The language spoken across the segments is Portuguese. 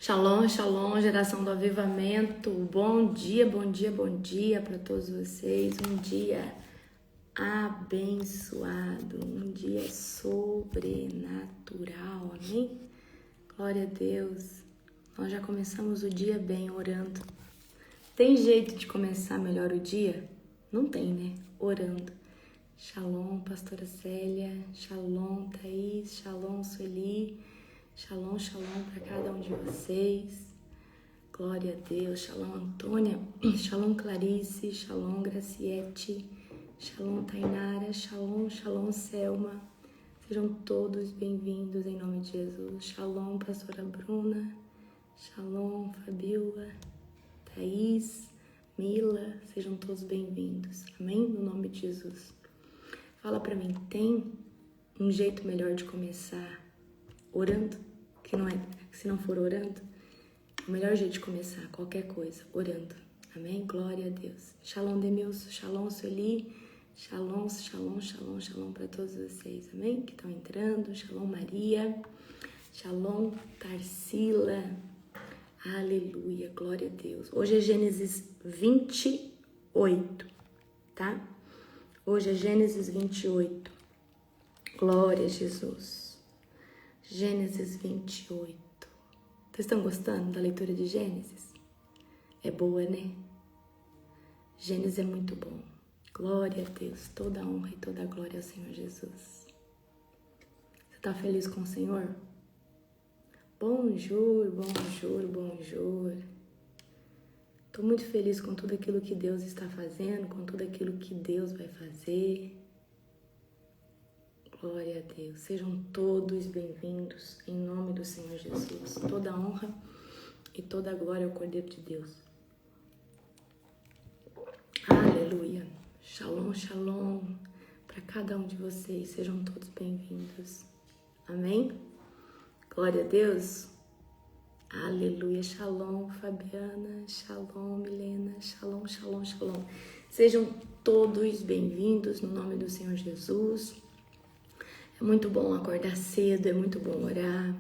Shalom, shalom, geração do avivamento. Bom dia, bom dia, bom dia para todos vocês. Um dia abençoado, um dia sobrenatural, amém? Glória a Deus. Nós já começamos o dia bem orando. Tem jeito de começar melhor o dia? Não tem, né? Orando. Shalom, pastora Célia. Shalom, Thaís. Shalom, Sueli. Shalom, shalom para cada um de vocês. Glória a Deus. Shalom, Antônia. Shalom, Clarice. Shalom, Graciete. Shalom, Tainara. Shalom, shalom, Selma. Sejam todos bem-vindos em nome de Jesus. Shalom, pastora Bruna. Shalom, Fabiola. Thaís. Mila. Sejam todos bem-vindos. Amém? No nome de Jesus. Fala para mim, tem um jeito melhor de começar orando? Que não é, se não for orando, o melhor jeito de começar qualquer coisa, orando. Amém? Glória a Deus. Shalom, Demilson. Shalom, Sueli. Shalom, shalom, shalom, shalom para todos vocês. Amém? Que estão entrando. Shalom, Maria. Shalom, Tarsila. Aleluia. Glória a Deus. Hoje é Gênesis 28, tá? Hoje é Gênesis 28. Glória a Jesus. Gênesis 28. Vocês estão gostando da leitura de Gênesis? É boa, né? Gênesis é muito bom. Glória a Deus. Toda a honra e toda a glória ao Senhor Jesus. Você está feliz com o Senhor? Bonjour, bonjour, bonjour. Estou muito feliz com tudo aquilo que Deus está fazendo, com tudo aquilo que Deus vai fazer. Glória a Deus. Sejam todos bem-vindos em nome do Senhor Jesus. Toda a honra e toda a glória ao Cordeiro de Deus. Aleluia. Shalom, shalom para cada um de vocês. Sejam todos bem-vindos. Amém? Glória a Deus. Aleluia. Shalom, Fabiana. Shalom, Milena. Shalom, shalom, shalom. Sejam todos bem-vindos no nome do Senhor Jesus. É muito bom acordar cedo, é muito bom orar.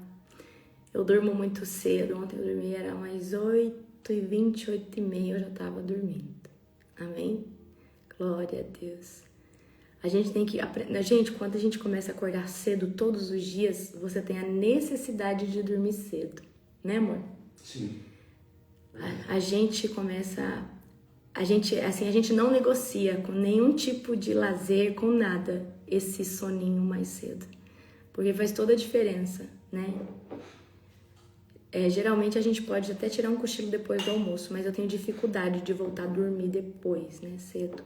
Eu durmo muito cedo. Ontem eu dormi, era umas 8h20, 8h30, eu já estava dormindo. Amém? Glória a Deus. A gente tem que aprender. Gente, quando a gente começa a acordar cedo todos os dias, você tem a necessidade de dormir cedo. Né, amor? Sim. A gente começa... A gente não negocia com nenhum tipo de lazer, com nada, esse soninho mais cedo. Porque faz toda a diferença, né? Geralmente a gente pode até tirar um cochilo depois do almoço, mas eu tenho dificuldade de voltar a dormir depois, né? Cedo.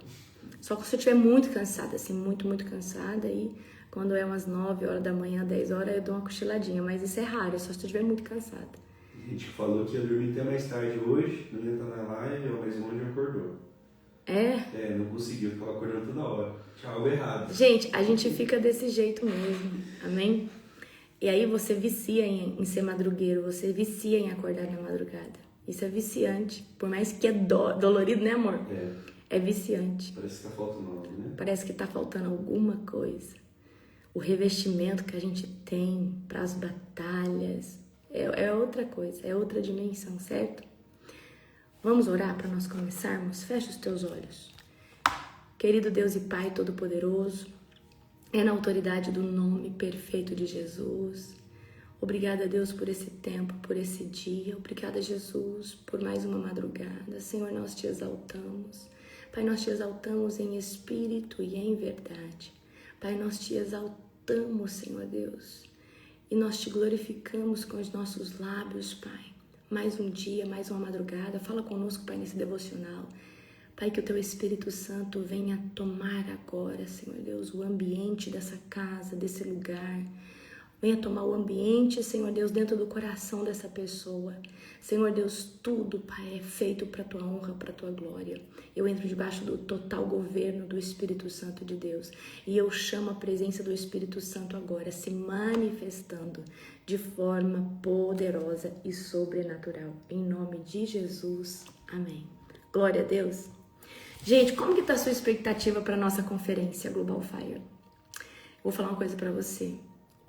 Só que se eu estiver muito cansada, assim, muito, muito cansada, aí quando é umas 9 horas da manhã, 10 horas, eu dou uma cochiladinha. Mas isso é raro, só se eu estiver muito cansada. A gente falou que ia dormir até mais tarde hoje, não ia estar na live, mas hoje acordou. Não conseguiu, ficava acordando toda hora. Tinha algo errado. Gente, a gente fica desse jeito mesmo, amém? E aí você vicia em ser madrugueiro, você vicia em acordar na madrugada. Isso é viciante, por mais que é dolorido, né, amor? É viciante. Parece que tá faltando algo, né? Parece que tá faltando alguma coisa. O revestimento que a gente tem para as batalhas é outra coisa, é outra dimensão, certo? Vamos orar para nós começarmos? Fecha os teus olhos. Querido Deus e Pai Todo-Poderoso, é na autoridade do nome perfeito de Jesus. Obrigada, Deus, por esse tempo, por esse dia. Obrigada, Jesus, por mais uma madrugada. Senhor, nós te exaltamos. Pai, nós te exaltamos em espírito e em verdade. Pai, nós te exaltamos, Senhor Deus. E nós te glorificamos com os nossos lábios, Pai. Mais um dia, mais uma madrugada. Fala conosco, Pai, nesse devocional. Pai, que o Teu Espírito Santo venha tomar agora, Senhor Deus, o ambiente dessa casa, desse lugar. Venha tomar o ambiente, Senhor Deus, dentro do coração dessa pessoa. Senhor Deus, tudo, Pai, é feito para a Tua honra, para a Tua glória. Eu entro debaixo do total governo do Espírito Santo de Deus. E eu chamo a presença do Espírito Santo agora, se manifestando de forma poderosa e sobrenatural. Em nome de Jesus, amém. Glória a Deus. Gente, como que está a sua expectativa para a nossa conferência Global Fire? Vou falar uma coisa para você.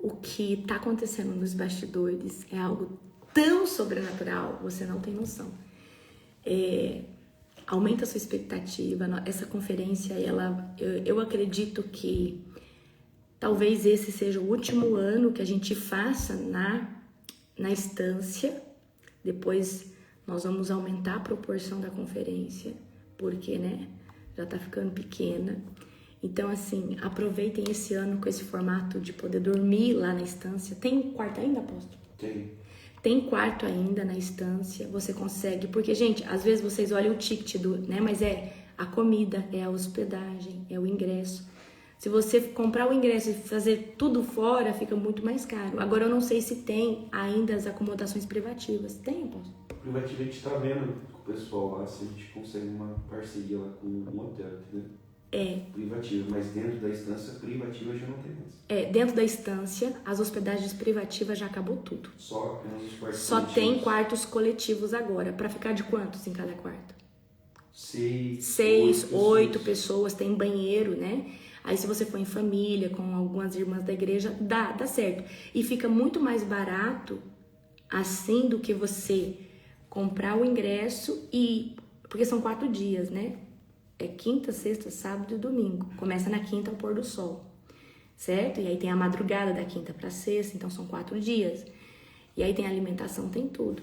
O que está acontecendo nos bastidores é algo tão sobrenatural, você não tem noção. Aumenta a sua expectativa. Essa conferência, eu acredito que talvez esse seja o último ano que a gente faça na estância. Depois nós vamos aumentar a proporção da conferência, porque, né, já tá ficando pequena. Então, assim, aproveitem esse ano com esse formato de poder dormir lá na estância. Tem quarto ainda, apóstolo? Tem quarto ainda na estância, você consegue. Porque, gente, às vezes vocês olham o ticket, né? Mas é a comida, é a hospedagem, é o ingresso. Se você comprar o ingresso e fazer tudo fora, fica muito mais caro. Agora, eu não sei se tem ainda as acomodações privativas. Tem, apóstolo? Privativa, a gente tá vendo com o pessoal lá, se a gente consegue uma parceria lá com um hotel, entendeu? Privativa, mas dentro da estância privativa já não tem mais. Dentro da estância, as hospedagens privativas já acabou tudo. Só apenas os quartos Só coletivos. tem quartos coletivos agora. Pra ficar de quantos em cada quarto? 6, 8 pessoas, tem banheiro, né? Aí se você for em família, com algumas irmãs da igreja, dá certo. E fica muito mais barato assim do que você comprar o ingresso porque são 4 dias, né? É quinta, sexta, sábado e domingo. Começa na quinta ao pôr do sol, certo? E aí tem a madrugada da quinta pra sexta, então são 4 dias. E aí tem alimentação, tem tudo.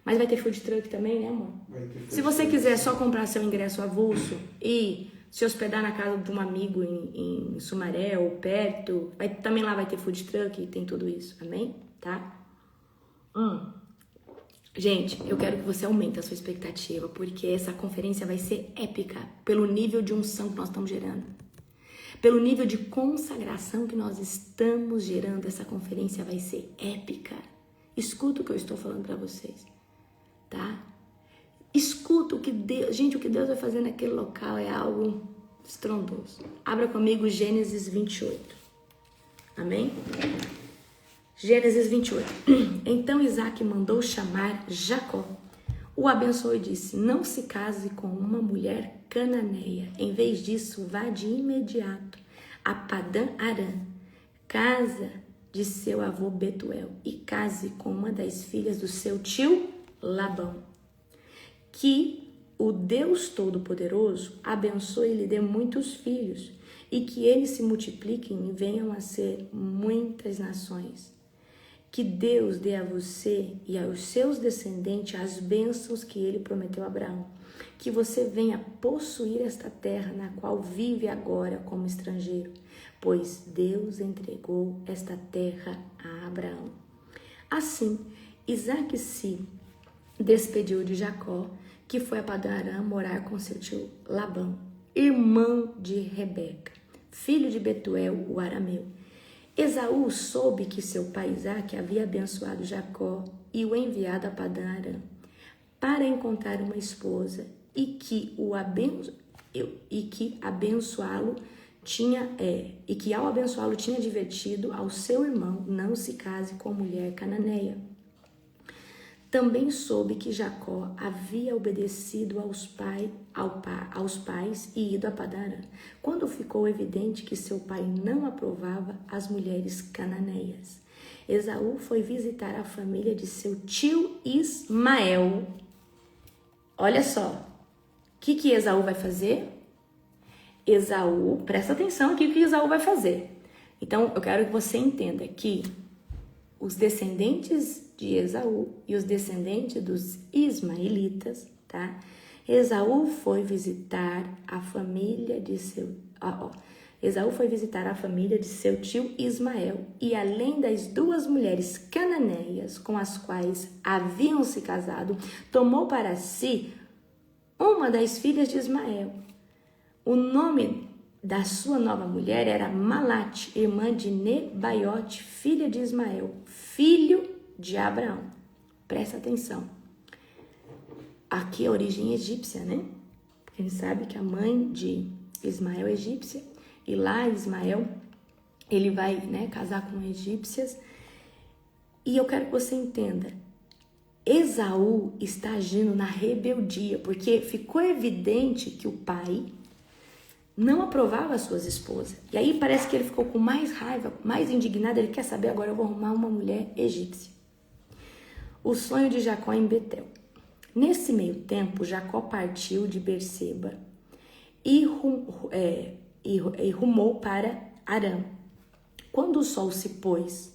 Mas vai ter food truck também, né, amor? Vai ter food Se você truck, quiser sim. só comprar seu ingresso avulso e se hospedar na casa de um amigo em Sumaré ou perto, também lá vai ter food truck e tem tudo isso, amém? Tá? Gente, eu quero que você aumente a sua expectativa, porque essa conferência vai ser épica pelo nível de unção que nós estamos gerando. Pelo nível de consagração que nós estamos gerando, essa conferência vai ser épica. Escuta o que eu estou falando para vocês, tá? Escuta o que Deus... Gente, o que Deus vai fazer naquele local é algo estrondoso. Abra comigo Gênesis 28. Amém? Gênesis 28. Então Isaac mandou chamar Jacó, o abençoou e disse: não se case com uma mulher cananeia. Em vez disso, vá de imediato a Padã Arã, casa de seu avô Betuel, e case com uma das filhas do seu tio Labão. Que o Deus Todo-Poderoso abençoe e lhe dê muitos filhos, e que eles se multipliquem e venham a ser muitas nações. Que Deus dê a você e aos seus descendentes as bênçãos que ele prometeu a Abraão. Que você venha possuir esta terra na qual vive agora como estrangeiro, pois Deus entregou esta terra a Abraão. Assim, Isaac se despediu de Jacó, que foi a Padã Arã morar com seu tio Labão, irmão de Rebeca, filho de Betuel, o arameu. Esaú soube que seu pai Isaac havia abençoado Jacó e o enviado a Padã Arã para encontrar uma esposa e que ao abençoá-lo tinha advertido ao seu irmão: não se case com mulher cananeia. Também soube que Jacó havia obedecido aos pais e ido a Padã Arã, quando ficou evidente que seu pai não aprovava as mulheres cananeias. Esaú foi visitar a família de seu tio Ismael. Olha só, o que Esaú vai fazer? Esaú, presta atenção aqui o que Esaú vai fazer. Então, eu quero que você entenda que os descendentes de Esaú e os descendentes dos ismaelitas, tá? Esaú foi visitar a família de seu tio Ismael, e além das 2 mulheres cananeias com as quais haviam se casado, tomou para si uma das filhas de Ismael. O nome da sua nova mulher era Malate, irmã de Nebaiote, filha de Ismael, filho de Abraão. Presta atenção. Aqui é a origem egípcia, né? A gente sabe que a mãe de Ismael é egípcia. E lá Ismael, ele vai, né, casar com egípcias. E eu quero que você entenda. Esaú está agindo na rebeldia, porque ficou evidente que o pai não aprovava as suas esposas. E aí parece que ele ficou com mais raiva, mais indignado. Ele quer saber, agora eu vou arrumar uma mulher egípcia. O sonho de Jacó em Betel. Nesse meio tempo, Jacó partiu de Berseba e rumou para Arã. Quando o sol se pôs,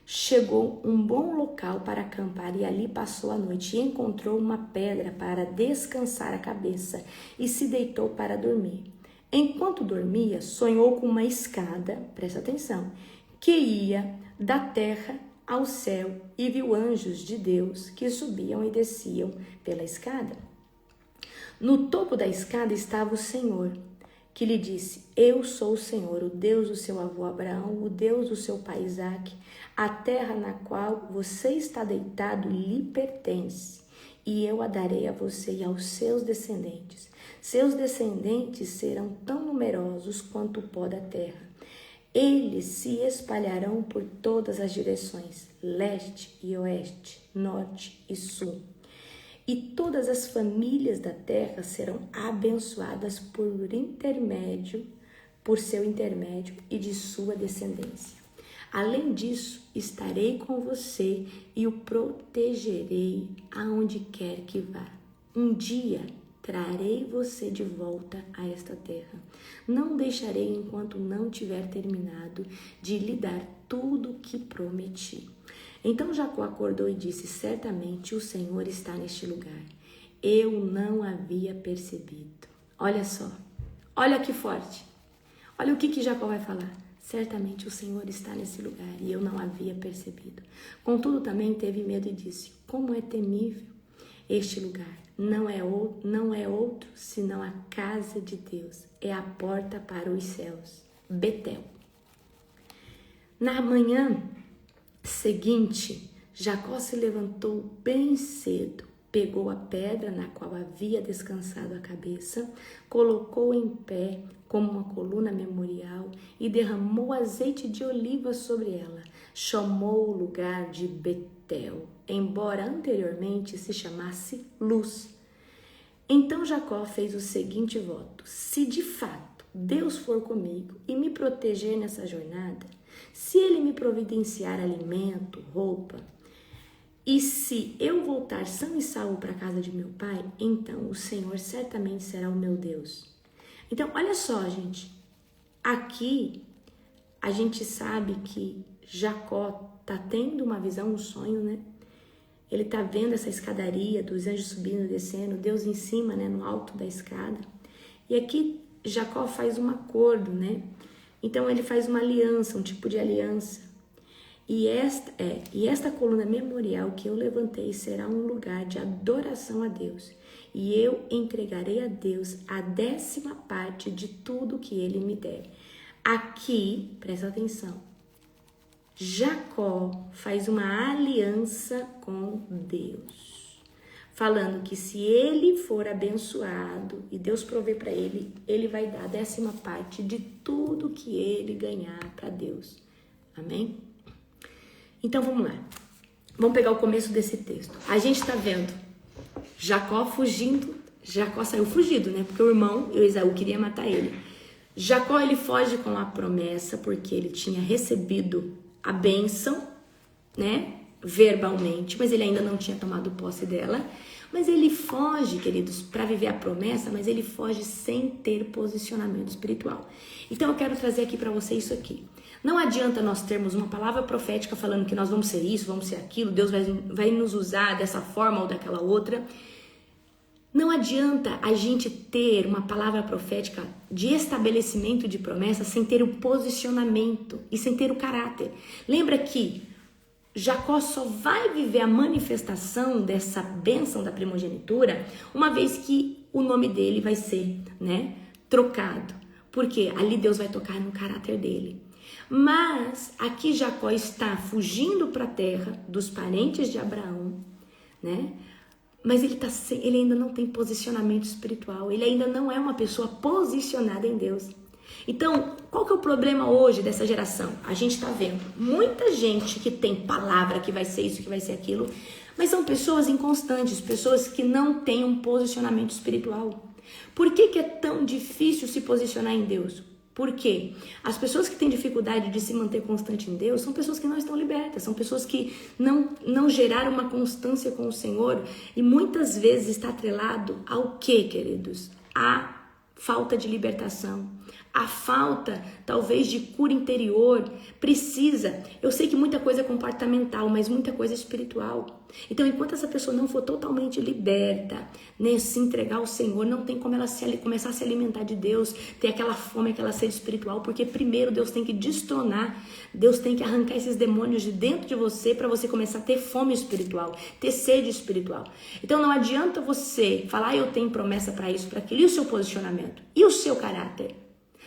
chegou um bom local para acampar e ali passou a noite e encontrou uma pedra para descansar a cabeça e se deitou para dormir. Enquanto dormia, sonhou com uma escada, presta atenção, que ia da terra ao céu e viu anjos de Deus que subiam e desciam pela escada. No topo da escada estava o Senhor, que lhe disse: Eu sou o Senhor, o Deus do seu avô Abraão, o Deus do seu pai Isaque. A terra na qual você está deitado lhe pertence, e eu a darei a você e aos seus descendentes. Seus descendentes serão tão numerosos quanto o pó da terra. Eles se espalharão por todas as direções, leste e oeste, norte e sul. E todas as famílias da terra serão abençoadas por seu intermédio e de sua descendência. Além disso, estarei com você e o protegerei aonde quer que vá. Um dia trarei você de volta a esta terra. Não deixarei enquanto não tiver terminado de lhe dar tudo o que prometi. Então Jacó acordou e disse: Certamente o Senhor está neste lugar. Eu não havia percebido. Olha só, olha que forte. Olha o que Jacó vai falar. Certamente o Senhor está nesse lugar e eu não havia percebido. Contudo também teve medo e disse: Como é temível este lugar. Não é outro senão a casa de Deus. É a porta para os céus. Betel. Na manhã seguinte, Jacó se levantou bem cedo, pegou a pedra na qual havia descansado a cabeça, colocou em pé como uma coluna memorial e derramou azeite de oliva sobre ela. Chamou o lugar de Betel, embora anteriormente se chamasse Luz. Então Jacó fez o seguinte voto: se de fato Deus for comigo e me proteger nessa jornada, se Ele me providenciar alimento, roupa, e se eu voltar são e salvo para a casa de meu pai, então o Senhor certamente será o meu Deus. Então, olha só, gente. Aqui, a gente sabe que Jacó está tendo uma visão, um sonho, né? Ele está vendo essa escadaria dos anjos subindo e descendo, Deus em cima, né, no alto da escada. E aqui Jacó faz um acordo, né? Então ele faz uma aliança, um tipo de aliança. E esta coluna memorial que eu levantei será um lugar de adoração a Deus. E eu entregarei a Deus a 10ª parte de tudo que Ele me der. Aqui, presta atenção, Jacó faz uma aliança com Deus, falando que se ele for abençoado e Deus prover para ele, ele vai dar a 10ª parte de tudo que ele ganhar para Deus. Amém? Então vamos lá. Vamos pegar o começo desse texto. A gente está vendo Jacó fugindo. Jacó saiu fugido, né? Porque o irmão, Esaú, queria matar ele. Jacó, ele foge com a promessa porque ele tinha recebido a bênção, né? Verbalmente, mas ele ainda não tinha tomado posse dela. Mas ele foge, queridos, para viver a promessa, mas ele foge sem ter posicionamento espiritual. Então eu quero trazer aqui para você isso aqui. Não adianta nós termos uma palavra profética falando que nós vamos ser isso, vamos ser aquilo, Deus vai nos usar dessa forma ou daquela outra. Não adianta a gente ter uma palavra profética de estabelecimento de promessa sem ter o posicionamento e sem ter o caráter. Lembra que Jacó só vai viver a manifestação dessa bênção da primogenitura uma vez que o nome dele vai ser, né, trocado. Porque ali Deus vai tocar no caráter dele. Mas aqui Jacó está fugindo para a terra dos parentes de Abraão, né? Mas ele ainda não tem posicionamento espiritual. Ele ainda não é uma pessoa posicionada em Deus. Então, qual que é o problema hoje dessa geração? A gente está vendo muita gente que tem palavra que vai ser isso, que vai ser aquilo, mas são pessoas inconstantes, pessoas que não têm um posicionamento espiritual. Por que é tão difícil se posicionar em Deus? Por quê? As pessoas que têm dificuldade de se manter constante em Deus são pessoas que não estão libertas, são pessoas que não geraram uma constância com o Senhor e muitas vezes está atrelado ao quê, queridos? A falta de libertação, a falta talvez de cura interior. Eu sei que muita coisa é comportamental, mas muita coisa é espiritual. Então, enquanto essa pessoa não for totalmente liberta, né, se entregar ao Senhor, não tem como ela começar a se alimentar de Deus, ter aquela fome, aquela sede espiritual, porque primeiro Deus tem que destronar, Deus tem que arrancar esses demônios de dentro de você para você começar a ter fome espiritual, ter sede espiritual. Então, não adianta você falar, eu tenho promessa para isso, para aquilo, e o seu posicionamento? E o seu caráter?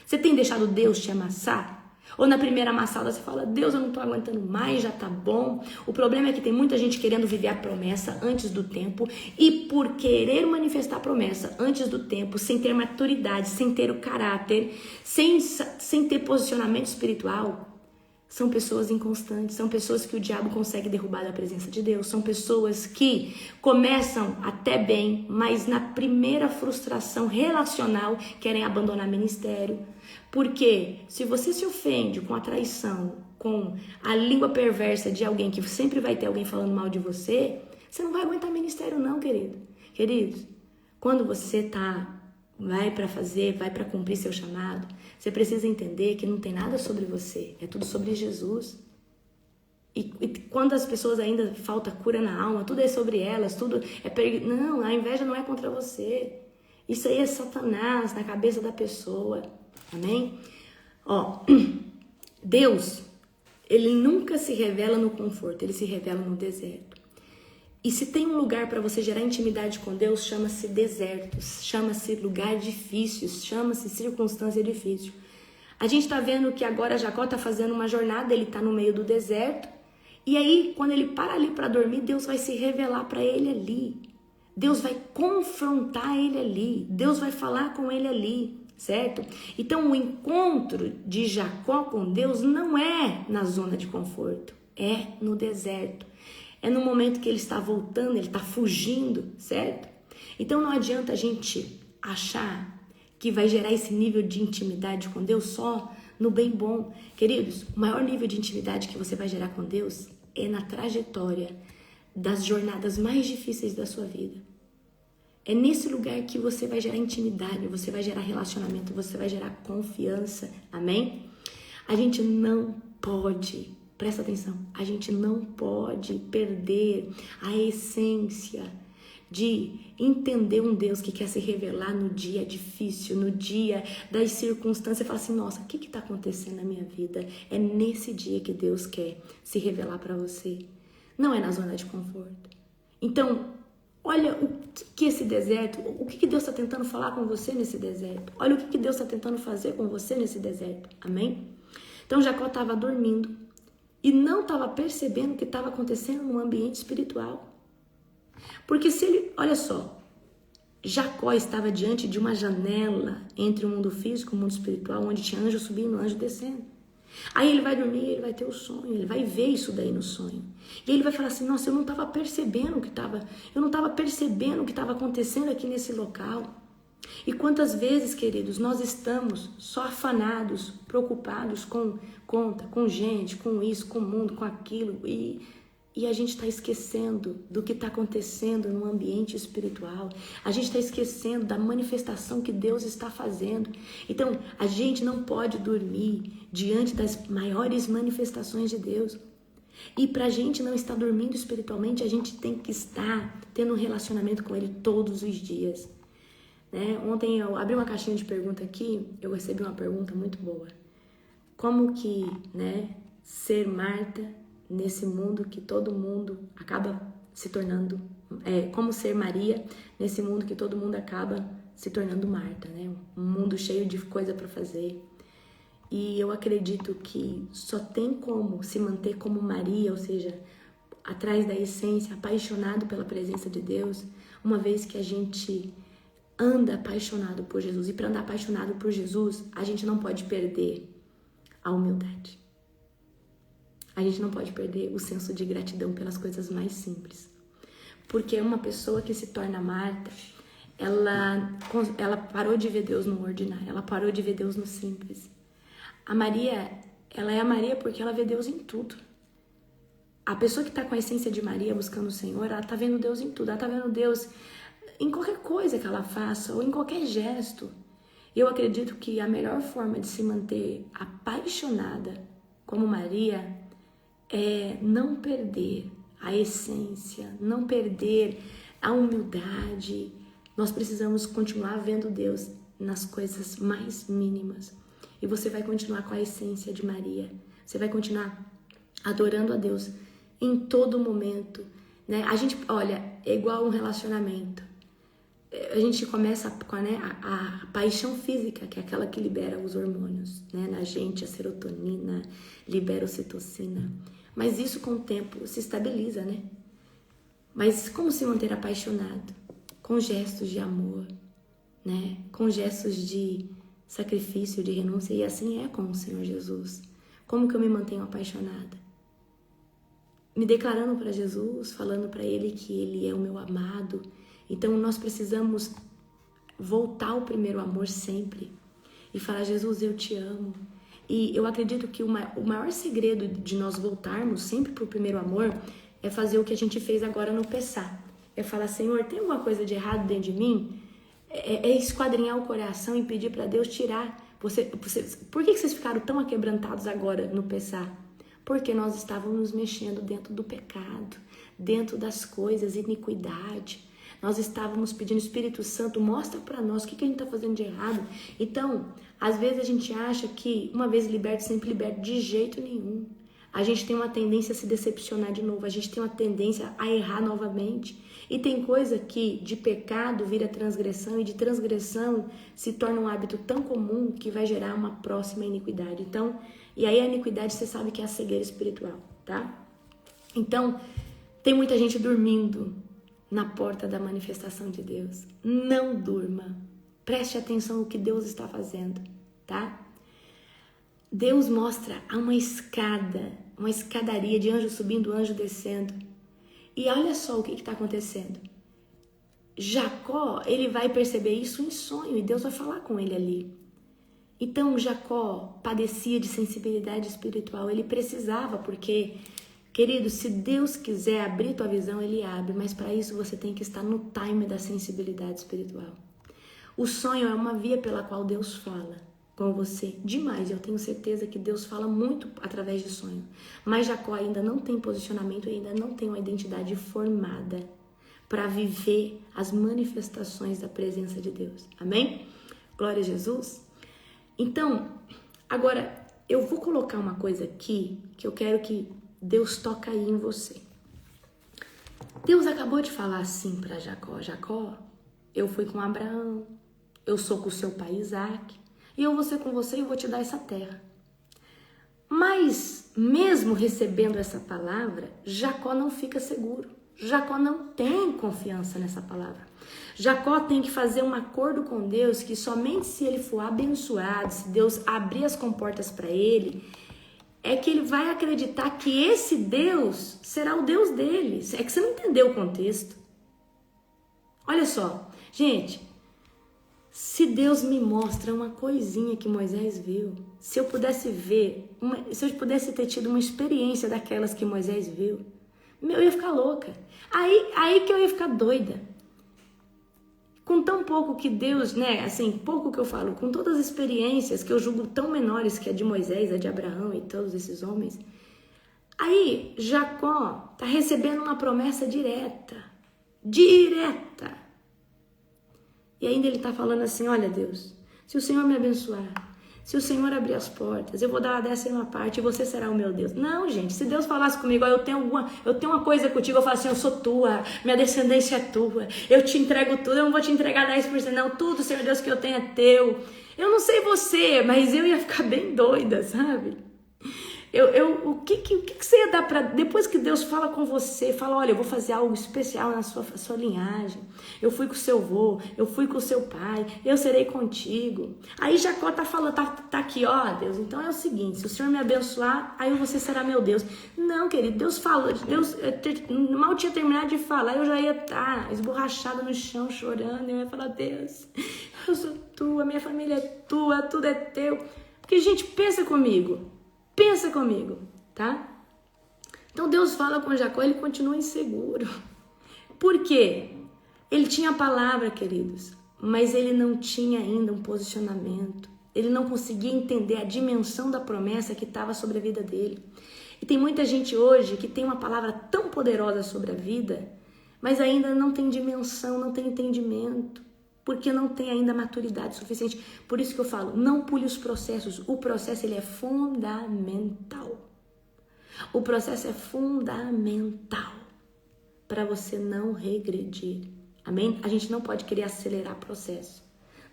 Você tem deixado Deus te amassar? Ou na primeira amassada você fala, Deus, eu não tô aguentando mais, já tá bom. O problema é que tem muita gente querendo viver a promessa antes do tempo e por querer manifestar a promessa antes do tempo, sem ter maturidade, sem ter o caráter, sem ter posicionamento espiritual, são pessoas inconstantes, são pessoas que o diabo consegue derrubar da presença de Deus, são pessoas que começam até bem, mas na primeira frustração relacional querem abandonar ministério. Porque se você se ofende com a traição, com a língua perversa de alguém que sempre vai ter alguém falando mal de você, você não vai aguentar ministério não, querido. Queridos, quando você vai para cumprir seu chamado, você precisa entender que não tem nada sobre você, é tudo sobre Jesus. E quando as pessoas ainda falta cura na alma, tudo é sobre elas, tudo é não, a inveja não é contra você. Isso aí é Satanás na cabeça da pessoa. Amém? Deus, ele nunca se revela no conforto, ele se revela no deserto. E se tem um lugar para você gerar intimidade com Deus, chama-se desertos, chama-se lugar difícil, chama-se circunstância difícil. A gente está vendo que agora Jacó está fazendo uma jornada, ele está no meio do deserto, e aí quando ele para ali para dormir, Deus vai se revelar para ele ali. Deus vai confrontar ele ali, Deus vai falar com ele ali, certo? Então o encontro de Jacó com Deus não é na zona de conforto, é no deserto. É no momento que ele está voltando, ele está fugindo, certo? Então não adianta a gente achar que vai gerar esse nível de intimidade com Deus só no bem bom. Queridos, o maior nível de intimidade que você vai gerar com Deus é na trajetória das jornadas mais difíceis da sua vida. É nesse lugar que você vai gerar intimidade, você vai gerar relacionamento, você vai gerar confiança. Amém? A gente não pode, presta atenção, a gente não pode perder a essência de entender um Deus que quer se revelar no dia difícil, no dia das circunstâncias. Você fala assim, nossa, o que está acontecendo na minha vida? É nesse dia que Deus quer se revelar para você. Não é na zona de conforto. Então, olha o que esse deserto, o que Deus está tentando falar com você nesse deserto. Olha o que Deus está tentando fazer com você nesse deserto. Amém? Então, Jacó estava dormindo e não estava percebendo o que estava acontecendo no ambiente espiritual. Porque olha só, Jacó estava diante de uma janela entre o mundo físico e o mundo espiritual, onde tinha anjo subindo, anjo descendo. Aí ele vai dormir, ele vai ter o sonho, ele vai ver isso daí no sonho. E ele vai falar assim, nossa, eu não estava percebendo o que estava acontecendo aqui nesse local. E quantas vezes, queridos, nós estamos só afanados, preocupados com conta, com gente, com isso, com o mundo, com aquilo, e a gente está esquecendo do que está acontecendo no ambiente espiritual. A gente está esquecendo da manifestação que Deus está fazendo. Então, a gente não pode dormir diante das maiores manifestações de Deus. E para a gente não estar dormindo espiritualmente, a gente tem que estar tendo um relacionamento com Ele todos os dias. Né? Ontem eu abri uma caixinha de pergunta aqui, eu recebi uma pergunta muito boa. Como que, ser Marta nesse mundo que todo mundo acaba se tornando, como ser Maria nesse mundo que todo mundo acaba se tornando Marta, né? Um mundo cheio de coisa para fazer. E eu acredito que só tem como se manter como Maria, ou seja, atrás da essência, apaixonado pela presença de Deus, uma vez que a gente anda apaixonado por Jesus. E para andar apaixonado por Jesus, a gente não pode perder a humildade. A gente não pode perder o senso de gratidão pelas coisas mais simples. Porque uma pessoa que se torna Marta, ela parou de ver Deus no ordinário, ela parou de ver Deus no simples. A Maria, ela é a Maria porque ela vê Deus em tudo. A pessoa que está com a essência de Maria, buscando o Senhor, ela está vendo Deus em tudo. Ela está vendo Deus em qualquer coisa que ela faça ou em qualquer gesto. Eu acredito que a melhor forma de se manter apaixonada como Maria é não perder a essência, não perder a humildade. Nós precisamos continuar vendo Deus nas coisas mais mínimas. E você vai continuar com a essência de Maria. Você vai continuar adorando a Deus em todo momento, né? A gente, olha, é igual um relacionamento. A gente começa com a paixão física, que é aquela que libera os hormônios, né? Na gente, a serotonina, libera a ocitocina. Mas isso com o tempo se estabiliza, né? Mas como se manter apaixonado? Com gestos de amor, né? Com gestos de sacrifício, de renúncia. E assim é com o Senhor Jesus. Como que eu me mantenho apaixonada? Me declarando para Jesus, falando para Ele que Ele é o meu amado. Então nós precisamos voltar ao primeiro amor sempre. E falar, Jesus, eu te amo. E eu acredito que o maior segredo de nós voltarmos sempre para o primeiro amor é fazer o que a gente fez agora no Pessá. É falar, Senhor, tem alguma coisa de errado dentro de mim? É esquadrinhar o coração e pedir para Deus tirar. Por que vocês ficaram tão aquebrantados agora no Pessá? Porque nós estávamos nos mexendo dentro do pecado, dentro das coisas, iniquidade. Nós estávamos pedindo, Espírito Santo, mostra para nós o que a gente está fazendo de errado. Então, às vezes a gente acha que uma vez liberto, sempre liberto. De jeito nenhum. A gente tem uma tendência a se decepcionar de novo. A gente tem uma tendência a errar novamente. E tem coisa que de pecado vira transgressão e de transgressão se torna um hábito tão comum que vai gerar uma próxima iniquidade. Então, e aí a iniquidade você sabe que é a cegueira espiritual, tá? Então, tem muita gente dormindo na porta da manifestação de Deus. Não durma. Preste atenção no que Deus está fazendo, tá? Deus mostra uma escada, uma escadaria de anjo subindo, anjo descendo. E olha só o que está acontecendo. Jacó, ele vai perceber isso em sonho e Deus vai falar com ele ali. Então Jacó padecia de sensibilidade espiritual. Ele precisava, porque, querido, se Deus quiser abrir tua visão, Ele abre. Mas para isso você tem que estar no time da sensibilidade espiritual. O sonho é uma via pela qual Deus fala com você. Demais, eu tenho certeza que Deus fala muito através de sonho. Mas Jacó ainda não tem posicionamento, ainda não tem uma identidade formada para viver as manifestações da presença de Deus. Amém? Glória a Jesus. Então, agora, eu vou colocar uma coisa aqui que eu quero que Deus toque aí em você. Deus acabou de falar assim para Jacó. Jacó, eu fui com Abraão, eu sou com o seu pai Isaac, e eu vou ser com você e vou te dar essa terra. Mas, mesmo recebendo essa palavra, Jacó não fica seguro. Jacó não tem confiança nessa palavra. Jacó tem que fazer um acordo com Deus que somente se ele for abençoado, se Deus abrir as comportas para ele, é que ele vai acreditar que esse Deus será o Deus dele. É que você não entendeu o contexto. Olha só, gente, se Deus me mostra uma coisinha que Moisés viu, se eu pudesse ver, se eu pudesse ter tido uma experiência daquelas que Moisés viu, eu ia ficar louca. Aí que eu ia ficar doida. Com tão pouco que Deus, né, assim, pouco que eu falo, com todas as experiências que eu julgo tão menores que a de Moisés, a de Abraão e todos esses homens, aí Jacó tá recebendo uma promessa direta. E ainda ele tá falando assim, olha Deus, se o Senhor me abençoar, se o Senhor abrir as portas, eu vou dar a 10ª parte e você será o meu Deus. Não, gente, se Deus falasse comigo, ó, eu tenho uma coisa contigo, eu falo assim, eu sou tua, minha descendência é tua, eu te entrego tudo, eu não vou te entregar 10%, não, tudo, Senhor Deus, que eu tenho é teu. Eu não sei você, mas eu ia ficar bem doida, sabe? O que você ia dar para... Depois que Deus fala com você, fala, olha, eu vou fazer algo especial na sua linhagem. Eu fui com o seu avô, eu fui com o seu pai, eu serei contigo. Aí Jacó tá falando, tá aqui, ó, Deus, então é o seguinte, se o Senhor me abençoar, aí você será meu Deus. Não, querido, Deus falou, mal tinha terminado de falar, eu já ia estar esborrachada no chão, chorando, eu ia falar, Deus, eu sou tua, minha família é tua, tudo é teu. Porque, gente, pensa comigo, tá? Então Deus fala com Jacó, ele continua inseguro. Por quê? Ele tinha a palavra, queridos, mas ele não tinha ainda um posicionamento. Ele não conseguia entender a dimensão da promessa que estava sobre a vida dele. E tem muita gente hoje que tem uma palavra tão poderosa sobre a vida, mas ainda não tem dimensão, não tem entendimento, porque não tem ainda maturidade suficiente. Por isso que eu falo, não pule os processos. O processo, ele é fundamental. O processo é fundamental para você não regredir. Amém? A gente não pode querer acelerar o processo.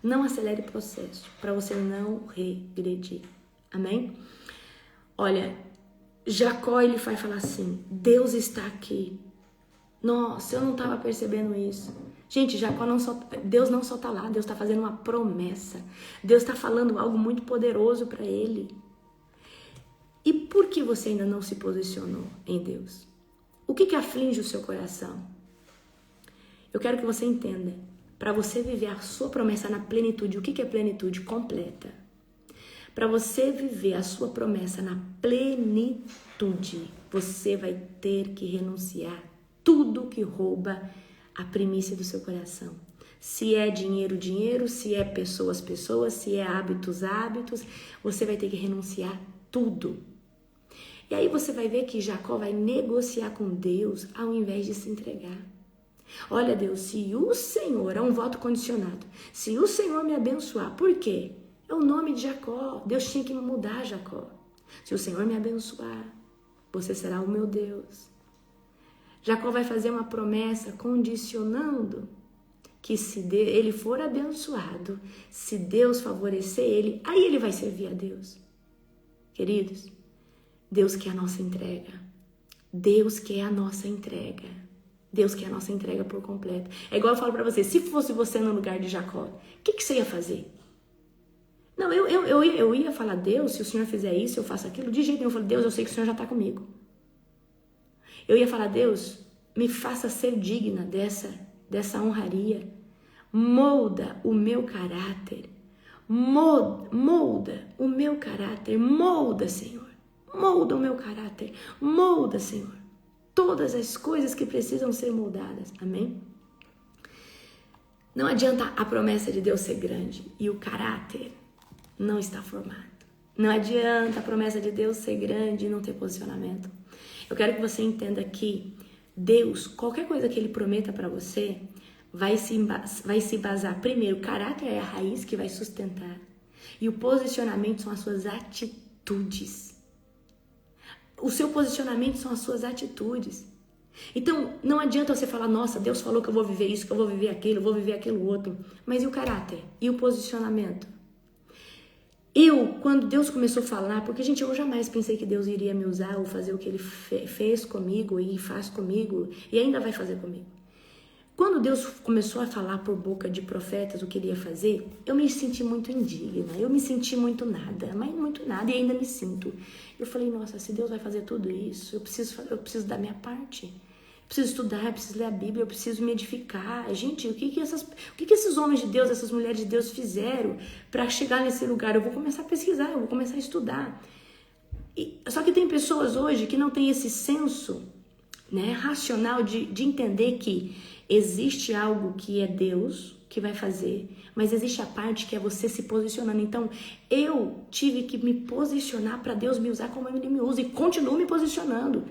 Não acelere o processo para você não regredir. Amém? Olha, Jacó, ele vai falar assim, Deus está aqui. Nossa, eu não estava percebendo isso. Gente, Deus não só está lá, Deus está fazendo uma promessa. Deus está falando algo muito poderoso para ele. E por que você ainda não se posicionou em Deus? O que aflige o seu coração? Eu quero que você entenda. Para você viver a sua promessa na plenitude, o que é plenitude? Completa. Para você viver a sua promessa na plenitude, você vai ter que renunciar tudo que rouba a primícia do seu coração. Se é dinheiro, dinheiro, se é pessoas, pessoas, se é hábitos, hábitos, você vai ter que renunciar tudo. E aí você vai ver que Jacó vai negociar com Deus ao invés de se entregar. Olha, Deus, se o Senhor, é um voto condicionado, se o Senhor me abençoar, por quê? É o nome de Jacó, Deus tinha que mudar Jacó. Se o Senhor me abençoar, você será o meu Deus. Jacó vai fazer uma promessa condicionando que se ele for abençoado, se Deus favorecer ele, aí ele vai servir a Deus. Queridos, Deus quer a nossa entrega. Deus quer a nossa entrega. Deus quer a nossa entrega por completo. É igual eu falo pra você, se fosse você no lugar de Jacó, o que você ia fazer? Não, eu ia falar, Deus, se o Senhor fizer isso, eu faço aquilo. De jeito nenhum, eu falo, Deus, eu sei que o Senhor já está comigo. Eu ia falar, Deus, me faça ser digna dessa honraria. Molda o meu caráter. Molda o meu caráter. Molda, Senhor. Molda o meu caráter. Molda, Senhor. Todas as coisas que precisam ser moldadas. Amém? Não adianta a promessa de Deus ser grande e o caráter não está formado. Não adianta a promessa de Deus ser grande e não ter posicionamento. Eu quero que você entenda que Deus, qualquer coisa que Ele prometa para você, vai se basar. Primeiro, o caráter é a raiz que vai sustentar. E o posicionamento são as suas atitudes. O seu posicionamento são as suas atitudes. Então, não adianta você falar, nossa, Deus falou que eu vou viver isso, que eu vou viver aquilo, eu vou viver aquilo outro. Mas e o caráter? E o posicionamento? Quando Deus começou a falar, porque, gente, eu jamais pensei que Deus iria me usar ou fazer o que Ele fez comigo e faz comigo e ainda vai fazer comigo. Quando Deus começou a falar por boca de profetas o que Ele ia fazer, eu me senti muito indigna, eu me senti muito nada, mas muito nada e ainda me sinto. Eu falei, nossa, se Deus vai fazer tudo isso, eu preciso da minha parte. Eu preciso estudar, eu preciso ler a Bíblia, eu preciso me edificar. Gente, o que esses homens de Deus, essas mulheres de Deus fizeram para chegar nesse lugar? Eu vou começar a pesquisar, eu vou começar a estudar. Só que tem pessoas hoje que não têm esse senso, né, racional de entender que existe algo que é Deus que vai fazer, mas existe a parte que é você se posicionando. Então, eu tive que me posicionar para Deus me usar como Ele me usa e continuo me posicionando.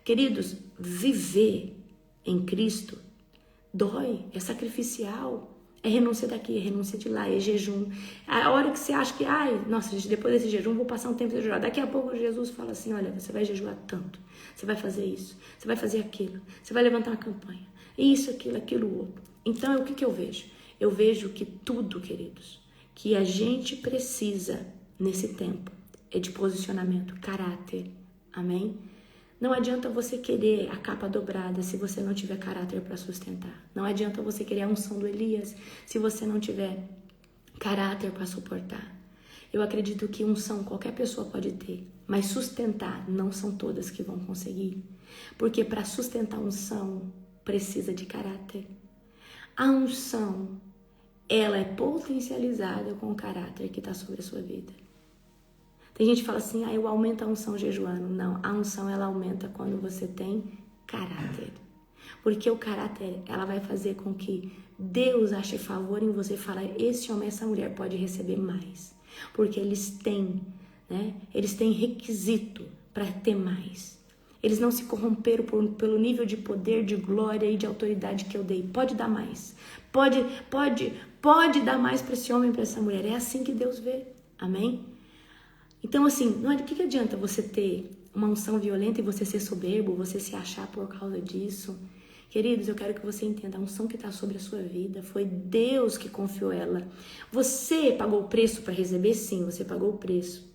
Queridos, viver em Cristo dói, é sacrificial, é renúncia daqui, é renúncia de lá, é jejum. A hora que você acha que, nossa, depois desse jejum vou passar um tempo sem jejuar. Daqui a pouco Jesus fala assim, olha, você vai jejuar tanto, você vai fazer isso, você vai fazer aquilo, você vai levantar uma campanha, isso, aquilo outro. Então, o que eu vejo? Eu vejo que tudo, queridos, que a gente precisa nesse tempo é de posicionamento, caráter, amém? Não adianta você querer a capa dobrada se você não tiver caráter para sustentar. Não adianta você querer a unção do Elias se você não tiver caráter para suportar. Eu acredito que unção qualquer pessoa pode ter, mas sustentar não são todas que vão conseguir. Porque para sustentar unção precisa de caráter. A unção, ela é potencializada com o caráter que está sobre a sua vida. Tem gente que fala assim, eu aumento a unção jejuando. Não, a unção ela aumenta quando você tem caráter. Porque o caráter, ela vai fazer com que Deus ache favor em você e fala, esse homem, essa mulher pode receber mais. Porque eles têm, né? Eles têm requisito para ter mais. Eles não se corromperam pelo nível de poder, de glória e de autoridade que eu dei. Pode dar mais. Pode dar mais para esse homem, para essa mulher. É assim que Deus vê. Amém? Então, assim, não é de que adianta você ter uma unção violenta e você ser soberbo, você se achar por causa disso. Queridos, eu quero que você entenda, a unção que está sobre a sua vida foi Deus que confiou ela. Você pagou o preço para receber? Sim, você pagou o preço.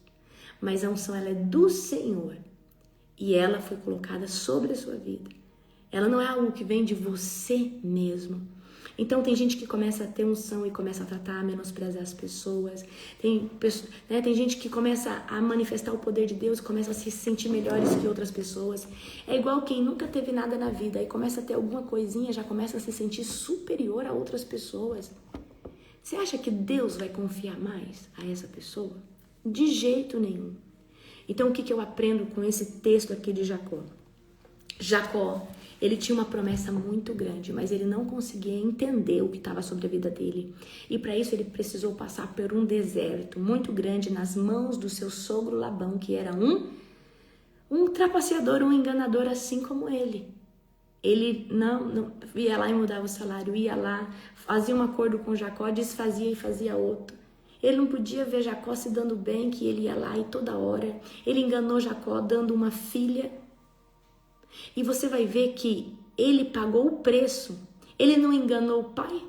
Mas a unção, ela é do Senhor. E ela foi colocada sobre a sua vida. Ela não é algo que vem de você mesmo. Então tem gente que começa a ter unção e começa a tratar, menosprezar as pessoas. Tem gente que começa a manifestar o poder de Deus, começa a se sentir melhores que outras pessoas. É igual quem nunca teve nada na vida e começa a ter alguma coisinha, já começa a se sentir superior a outras pessoas. Você acha que Deus vai confiar mais a essa pessoa? De jeito nenhum. Então o que eu aprendo com esse texto aqui de Jacó? Jacó, ele tinha uma promessa muito grande, mas ele não conseguia entender o que estava sobre a vida dele. E para isso ele precisou passar por um deserto muito grande nas mãos do seu sogro Labão, que era um trapaceador, um enganador assim como ele. Ele não ia lá e mudava o salário, ia lá, fazia um acordo com Jacó, desfazia e fazia outro. Ele não podia ver Jacó se dando bem, que ele ia lá e toda hora. Ele enganou Jacó dando uma filha. E você vai ver que ele pagou o preço. Ele não enganou o pai?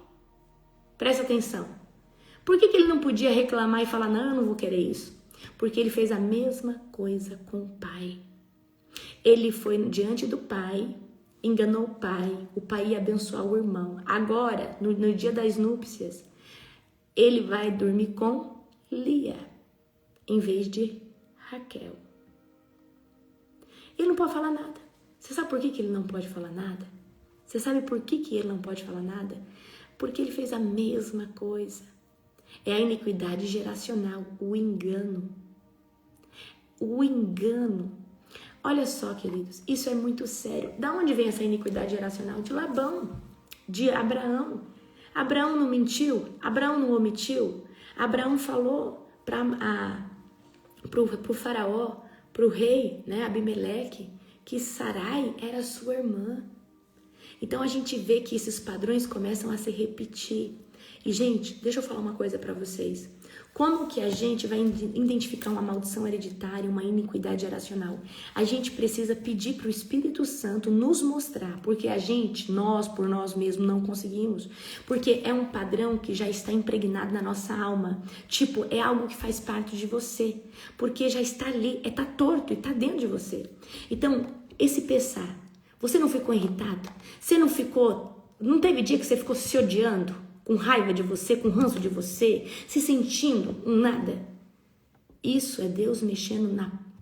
Presta atenção. Por que ele não podia reclamar e falar, não, eu não vou querer isso? Porque ele fez a mesma coisa com o pai. Ele foi diante do pai, enganou o pai ia abençoar o irmão. Agora, no dia das núpcias, ele vai dormir com Lia, em vez de Raquel. Ele não pode falar nada. Você sabe por que ele não pode falar nada? Você sabe por que ele não pode falar nada? Porque ele fez a mesma coisa. É a iniquidade geracional, o engano. O engano. Olha só, queridos, isso é muito sério. Da onde vem essa iniquidade geracional? De Labão, de Abraão. Abraão não mentiu? Abraão não omitiu? Abraão falou para o faraó, para o rei, né, Abimeleque, que Sarai era sua irmã. Então a gente vê que esses padrões começam a se repetir. E gente, deixa eu falar uma coisa para vocês. Como que a gente vai identificar uma maldição hereditária, uma iniquidade geracional? A gente precisa pedir para o Espírito Santo nos mostrar, porque nós por nós mesmos não conseguimos. Porque é um padrão que já está impregnado na nossa alma. Tipo, é algo que faz parte de você. Porque já está ali, está torto e está dentro de você. Então, esse pensar, você não ficou irritado? Não teve dia que você ficou se odiando? Com raiva de você, com ranço de você, se sentindo um nada. Isso é Deus mexendo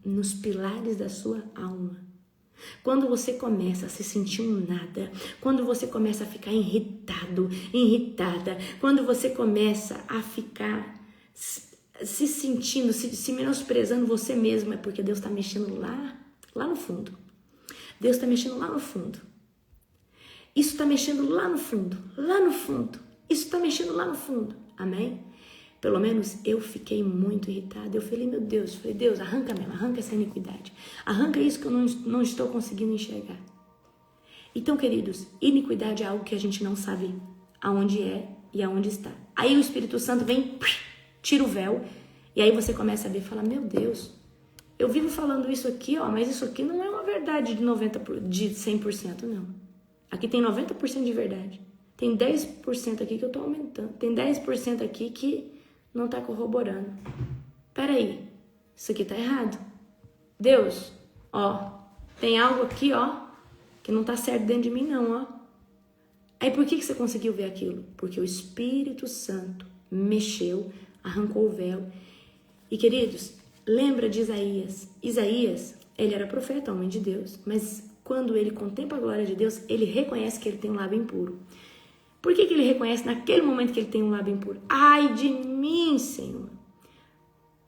nos pilares da sua alma. Quando você começa a se sentir um nada, quando você começa a ficar irritado, irritada, quando você começa a ficar se sentindo, se menosprezando você mesmo, é porque Deus está mexendo lá no fundo. Deus está mexendo lá no fundo. Isso está mexendo lá no fundo, lá no fundo. Isso está mexendo lá no fundo, amém? Pelo menos eu fiquei muito irritada. Eu falei, meu Deus, Deus, arranca mesmo, arranca essa iniquidade. Arranca isso que eu não estou conseguindo enxergar. Então, queridos, iniquidade é algo que a gente não sabe aonde é e aonde está. Aí o Espírito Santo vem, tira o véu, e aí você começa a ver e fala, meu Deus, eu vivo falando isso aqui, mas isso aqui não é uma verdade de 100%, não. Aqui tem 90% de verdade. Tem 10% aqui que eu tô aumentando. Tem 10% aqui que não tá corroborando. Peraí, isso aqui tá errado. Deus, tem algo aqui, que não tá certo dentro de mim não, Aí por que você conseguiu ver aquilo? Porque o Espírito Santo mexeu, arrancou o véu. E queridos, lembra de Isaías? Isaías, ele era profeta, homem de Deus, mas quando ele contempla a glória de Deus, ele reconhece que ele tem um lábio impuro. Por que ele reconhece naquele momento que ele tem um lábio impuro? Ai de mim, Senhor!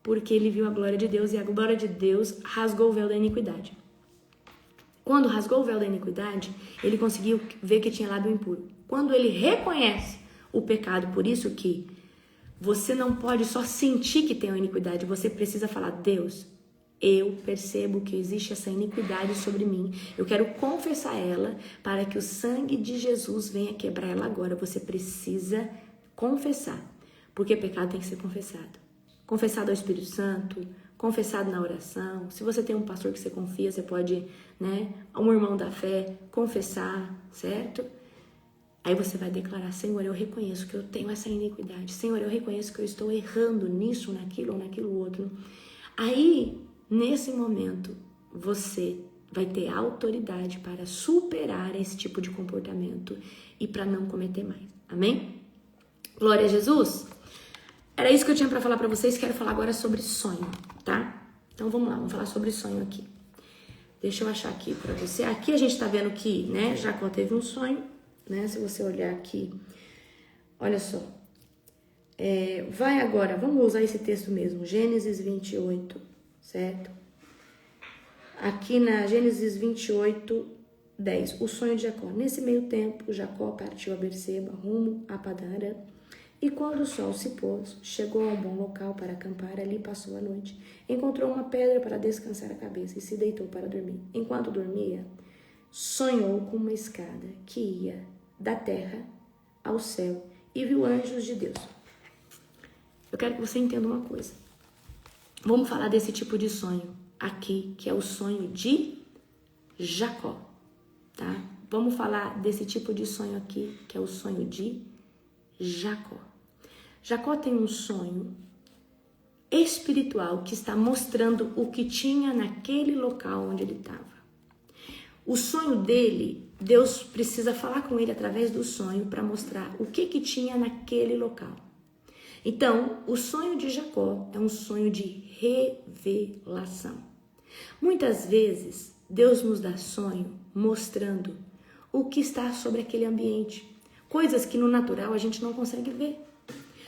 porque ele viu a glória de Deus e a glória de Deus rasgou o véu da iniquidade. Quando rasgou o véu da iniquidade, ele conseguiu ver que tinha lado impuro. Quando ele reconhece o pecado, por isso que você não pode só sentir que tem uma iniquidade, você precisa falar: Deus, eu percebo que existe essa iniquidade sobre mim, eu quero confessar ela para que o sangue de Jesus venha quebrar ela agora. Você precisa confessar, porque pecado tem que ser confessado. Confessado ao Espírito Santo, confessado na oração. Se você tem um pastor que você confia, você pode, um irmão da fé, confessar, certo? Aí você vai declarar: Senhor, eu reconheço que eu tenho essa iniquidade. Senhor, eu reconheço que eu estou errando nisso, naquilo ou naquilo outro. Aí, nesse momento, você vai ter autoridade para superar esse tipo de comportamento e para não cometer mais. Amém? Glória a Jesus! Era isso que eu tinha para falar para vocês. Quero falar agora sobre sonho, tá? Então vamos lá, vamos falar sobre sonho aqui. Deixa eu achar aqui para você. Aqui a gente tá vendo que, Jacó teve um sonho, Se você olhar aqui, olha só. Vai agora, vamos usar esse texto mesmo, Gênesis 28, certo? Aqui na Gênesis 28, 10, o sonho de Jacó. Nesse meio tempo, Jacó partiu a Berseba, rumo a Padã Arã. E quando o sol se pôs, chegou a um bom local para acampar, ali passou a noite. Encontrou uma pedra para descansar a cabeça e se deitou para dormir. Enquanto dormia, sonhou com uma escada que ia da terra ao céu e viu anjos de Deus. Eu quero que você entenda uma coisa. Vamos falar desse tipo de sonho aqui, que é o sonho de Jacó, tá? Vamos falar desse tipo de sonho aqui, que é o sonho de Jacó. Jacó tem um sonho espiritual que está mostrando o que tinha naquele local onde ele estava. O sonho dele, Deus precisa falar com ele através do sonho para mostrar o que tinha naquele local. Então, o sonho de Jacó é um sonho de revelação. Muitas vezes, Deus nos dá sonho mostrando o que está sobre aquele ambiente. Coisas que no natural a gente não consegue ver.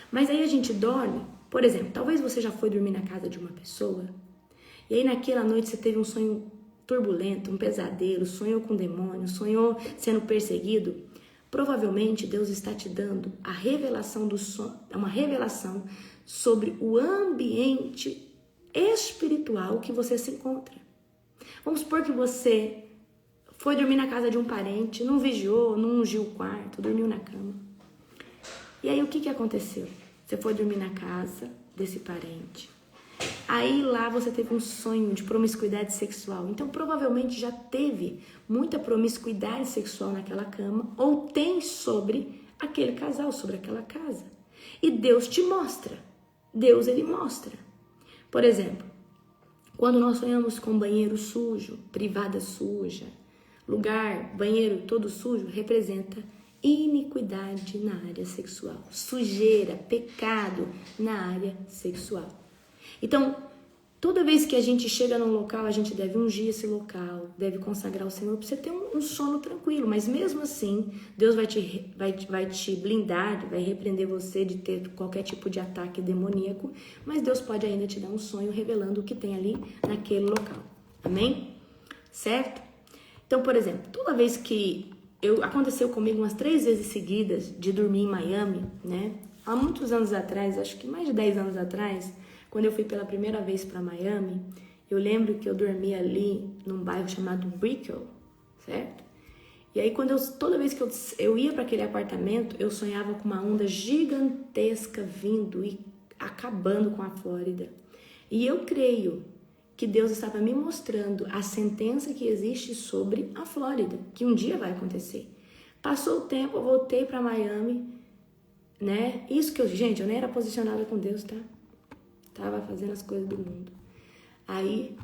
Mas aí a gente dorme, por exemplo, talvez você já foi dormir na casa de uma pessoa e aí naquela noite você teve um sonho turbulento, um pesadelo, sonhou com demônio, sonhou sendo perseguido. Provavelmente Deus está te dando a revelação do sonho, uma revelação sobre o ambiente espiritual que você se encontra. Vamos supor que você foi dormir na casa de um parente, não vigiou, não ungiu o quarto, dormiu na cama. E aí o que aconteceu? Você foi dormir na casa desse parente. Aí lá você teve um sonho de promiscuidade sexual. Então provavelmente já teve muita promiscuidade sexual naquela cama ou tem sobre aquele casal, sobre aquela casa. E Deus te mostra. Deus, ele mostra. Por exemplo, quando nós sonhamos com banheiro sujo, privada suja, lugar, banheiro todo sujo, representa iniquidade na área sexual, sujeira, pecado na área sexual. Então, toda vez que a gente chega num local, a gente deve ungir esse local, deve consagrar o Senhor para você ter um sono tranquilo, mas mesmo assim, Deus vai te blindar, vai repreender você de ter qualquer tipo de ataque demoníaco, mas Deus pode ainda te dar um sonho revelando o que tem ali naquele local. Amém? Certo? Então, por exemplo, toda vez que aconteceu comigo umas 3 vezes seguidas de dormir em Miami, Há muitos anos atrás, acho que mais de 10 anos atrás, quando eu fui pela primeira vez para Miami, eu lembro que eu dormi ali num bairro chamado Brickell, certo? E aí toda vez que eu ia para aquele apartamento, eu sonhava com uma onda gigantesca vindo e acabando com a Flórida. E eu creio que Deus estava me mostrando a sentença que existe sobre a Flórida, que um dia vai acontecer. Passou o tempo, eu voltei para Miami, Isso que gente, eu nem era posicionada com Deus, tá? Tava fazendo as coisas do mundo. Aí,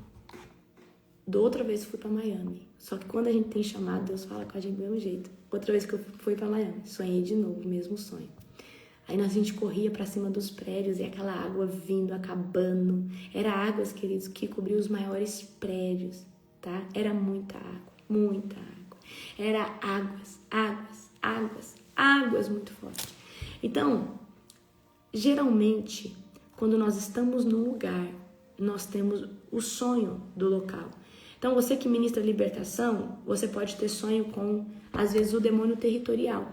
outra vez eu fui para Miami. Só que quando a gente tem chamado, Deus fala com a gente do mesmo jeito. Outra vez que eu fui para Miami, sonhei de novo, o mesmo sonho. Aí a gente corria para cima dos prédios e aquela água vindo, acabando. Era águas, queridos, que cobriam os maiores prédios, tá? Era muita água, muita água. Era águas muito fortes. Então, geralmente, quando nós estamos num lugar, nós temos o sonho do local. Então, você que ministra libertação, você pode ter sonho com, às vezes, o demônio territorial.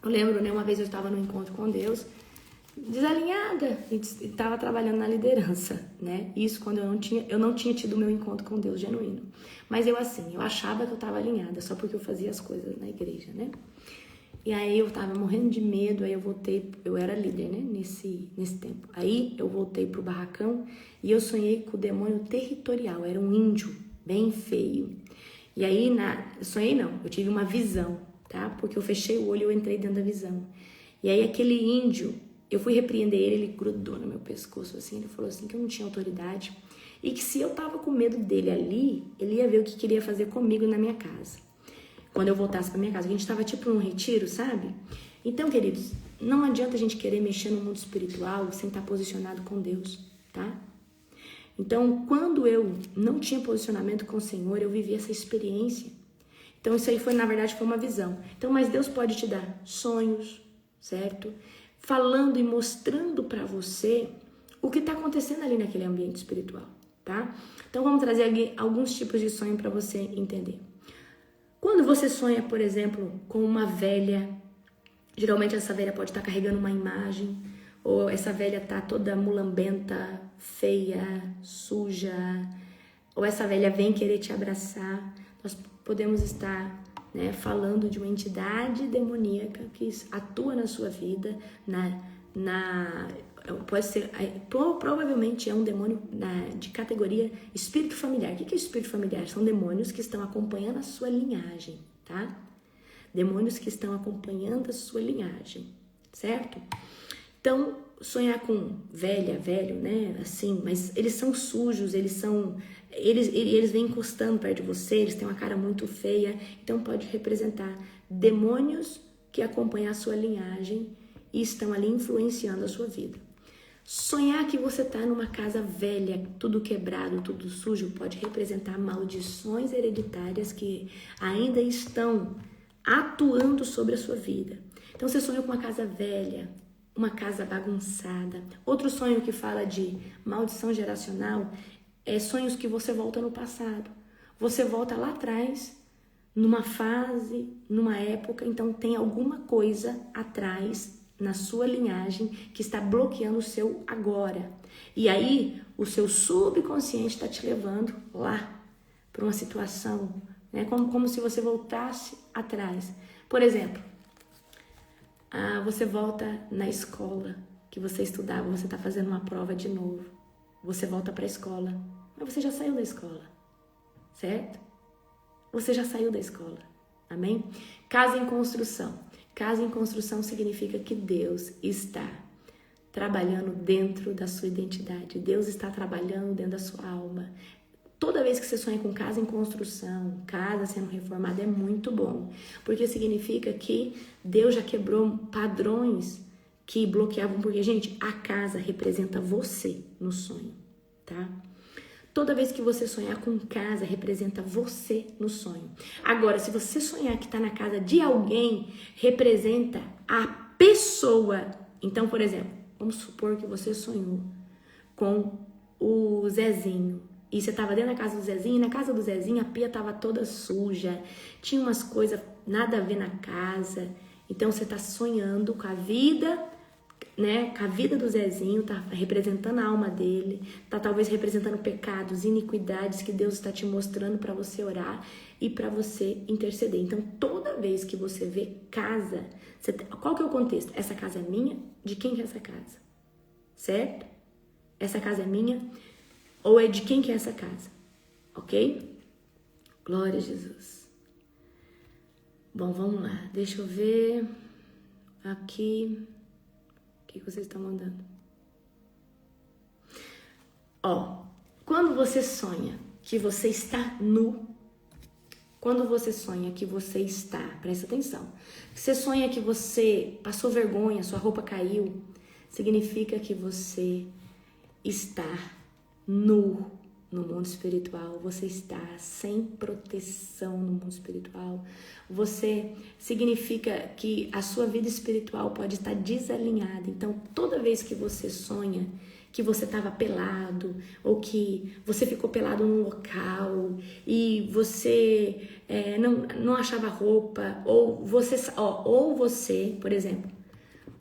Eu lembro, né, uma vez eu estava no encontro com Deus, desalinhada, e estava trabalhando na liderança, né? Isso quando eu não tinha tido meu encontro com Deus genuíno. Mas eu achava que eu estava alinhada, só porque eu fazia as coisas na igreja, né? E aí eu tava morrendo de medo, aí eu era líder, né, nesse tempo. Aí eu voltei pro barracão e eu sonhei com o demônio territorial, era um índio, bem feio. E aí, eu tive uma visão, tá? Porque eu fechei o olho e eu entrei dentro da visão. E aí aquele índio, eu fui repreender ele grudou no meu pescoço, assim, ele falou assim que eu não tinha autoridade e que se eu tava com medo dele ali, ele ia ver o que queria fazer comigo na minha casa. Quando eu voltasse pra minha casa, a gente tava tipo num retiro, sabe? Então, queridos, não adianta a gente querer mexer no mundo espiritual sem estar posicionado com Deus, tá? Então, quando eu não tinha posicionamento com o Senhor, eu vivi essa experiência. Então, isso aí na verdade, foi uma visão. Então, mas Deus pode te dar sonhos, certo? Falando e mostrando pra você o que tá acontecendo ali naquele ambiente espiritual, tá? Então, vamos trazer aqui alguns tipos de sonho pra você entender. Quando você sonha, por exemplo, com uma velha, geralmente essa velha pode estar carregando uma imagem, ou essa velha tá toda mulambenta, feia, suja, ou essa velha vem querer te abraçar. Nós podemos estar, né, falando de uma entidade demoníaca que atua na sua vida, pode ser, provavelmente é um demônio de categoria espírito familiar. O que é espírito familiar? São demônios que estão acompanhando a sua linhagem, tá? Demônios que estão acompanhando a sua linhagem, certo? Então, sonhar com velho, né? Assim, mas eles são sujos, eles vêm encostando perto de você, eles têm uma cara muito feia. Então, pode representar demônios que acompanham a sua linhagem e estão ali influenciando a sua vida. Sonhar que você está numa casa velha, tudo quebrado, tudo sujo, pode representar maldições hereditárias que ainda estão atuando sobre a sua vida. Então, você sonhou com uma casa velha, uma casa bagunçada. Outro sonho que fala de maldição geracional é sonhos que você volta no passado. Você volta lá atrás, numa fase, numa época, então tem alguma coisa atrás na sua linhagem que está bloqueando o seu agora. E aí, o seu subconsciente está te levando lá para uma situação, né? Como se você voltasse atrás. Por exemplo, você volta na escola que você estudava, você está fazendo uma prova de novo. Você volta para a escola, mas você já saiu da escola, certo? Você já saiu da escola, amém? Casa em construção. Casa em construção significa que Deus está trabalhando dentro da sua identidade. Deus está trabalhando dentro da sua alma. Toda vez que você sonha com casa em construção, casa sendo reformada, é muito bom. Porque significa que Deus já quebrou padrões que bloqueavam. Porque, gente, a casa representa você no sonho, tá? Toda vez que você sonhar com casa, representa você no sonho. Agora, se você sonhar que está na casa de alguém, representa a pessoa. Então, por exemplo, vamos supor que você sonhou com o Zezinho. E você estava dentro da casa do Zezinho, e na casa do Zezinho a pia estava toda suja. Tinha umas coisas nada a ver na casa. Então, você está sonhando com a vida, né, com a vida do Zezinho, tá representando a alma dele, tá talvez representando pecados, iniquidades que Deus está te mostrando para você orar e para você interceder. Então, toda vez que você vê casa, qual que é o contexto? Essa casa é minha? De quem que é essa casa? Certo? Essa casa é minha? Ou é de quem que é essa casa? Ok? Glória a Jesus. Bom, vamos lá. Deixa eu ver aqui. O que vocês estão mandando? Quando você sonha que você está nu, quando você sonha que você está, presta atenção, você sonha que você passou vergonha, sua roupa caiu, significa que você está nu, no mundo espiritual, você está sem proteção no mundo espiritual. Você significa que a sua vida espiritual pode estar desalinhada. Então, toda vez que você sonha que você estava pelado, ou que você ficou pelado num local e você não achava roupa, ou você, por exemplo,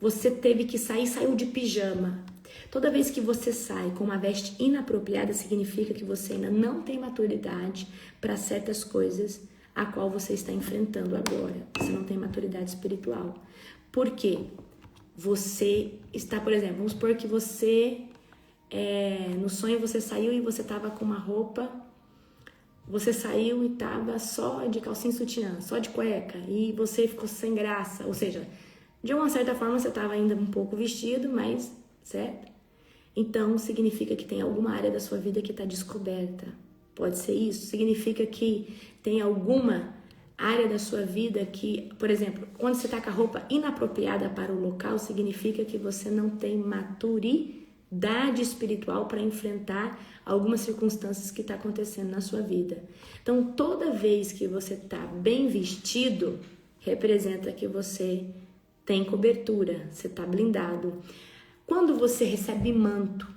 você teve que sair, saiu de pijama. Toda vez que você sai com uma veste inapropriada, significa que você ainda não tem maturidade para certas coisas a qual você está enfrentando agora. Você não tem maturidade espiritual. Por quê? Você está, por exemplo, vamos supor que você, no sonho você saiu e você estava com uma roupa, você saiu e estava só de calcinha e sutiã, só de cueca, e você ficou sem graça. Ou seja, de uma certa forma você estava ainda um pouco vestido, mas, certo? Então, significa que tem alguma área da sua vida que está descoberta. Pode ser isso. Significa que tem alguma área da sua vida que, por exemplo, quando você está com a roupa inapropriada para o local, significa que você não tem maturidade espiritual para enfrentar algumas circunstâncias que estão acontecendo na sua vida. Então, toda vez que você está bem vestido, representa que você tem cobertura, você está blindado. Quando você recebe manto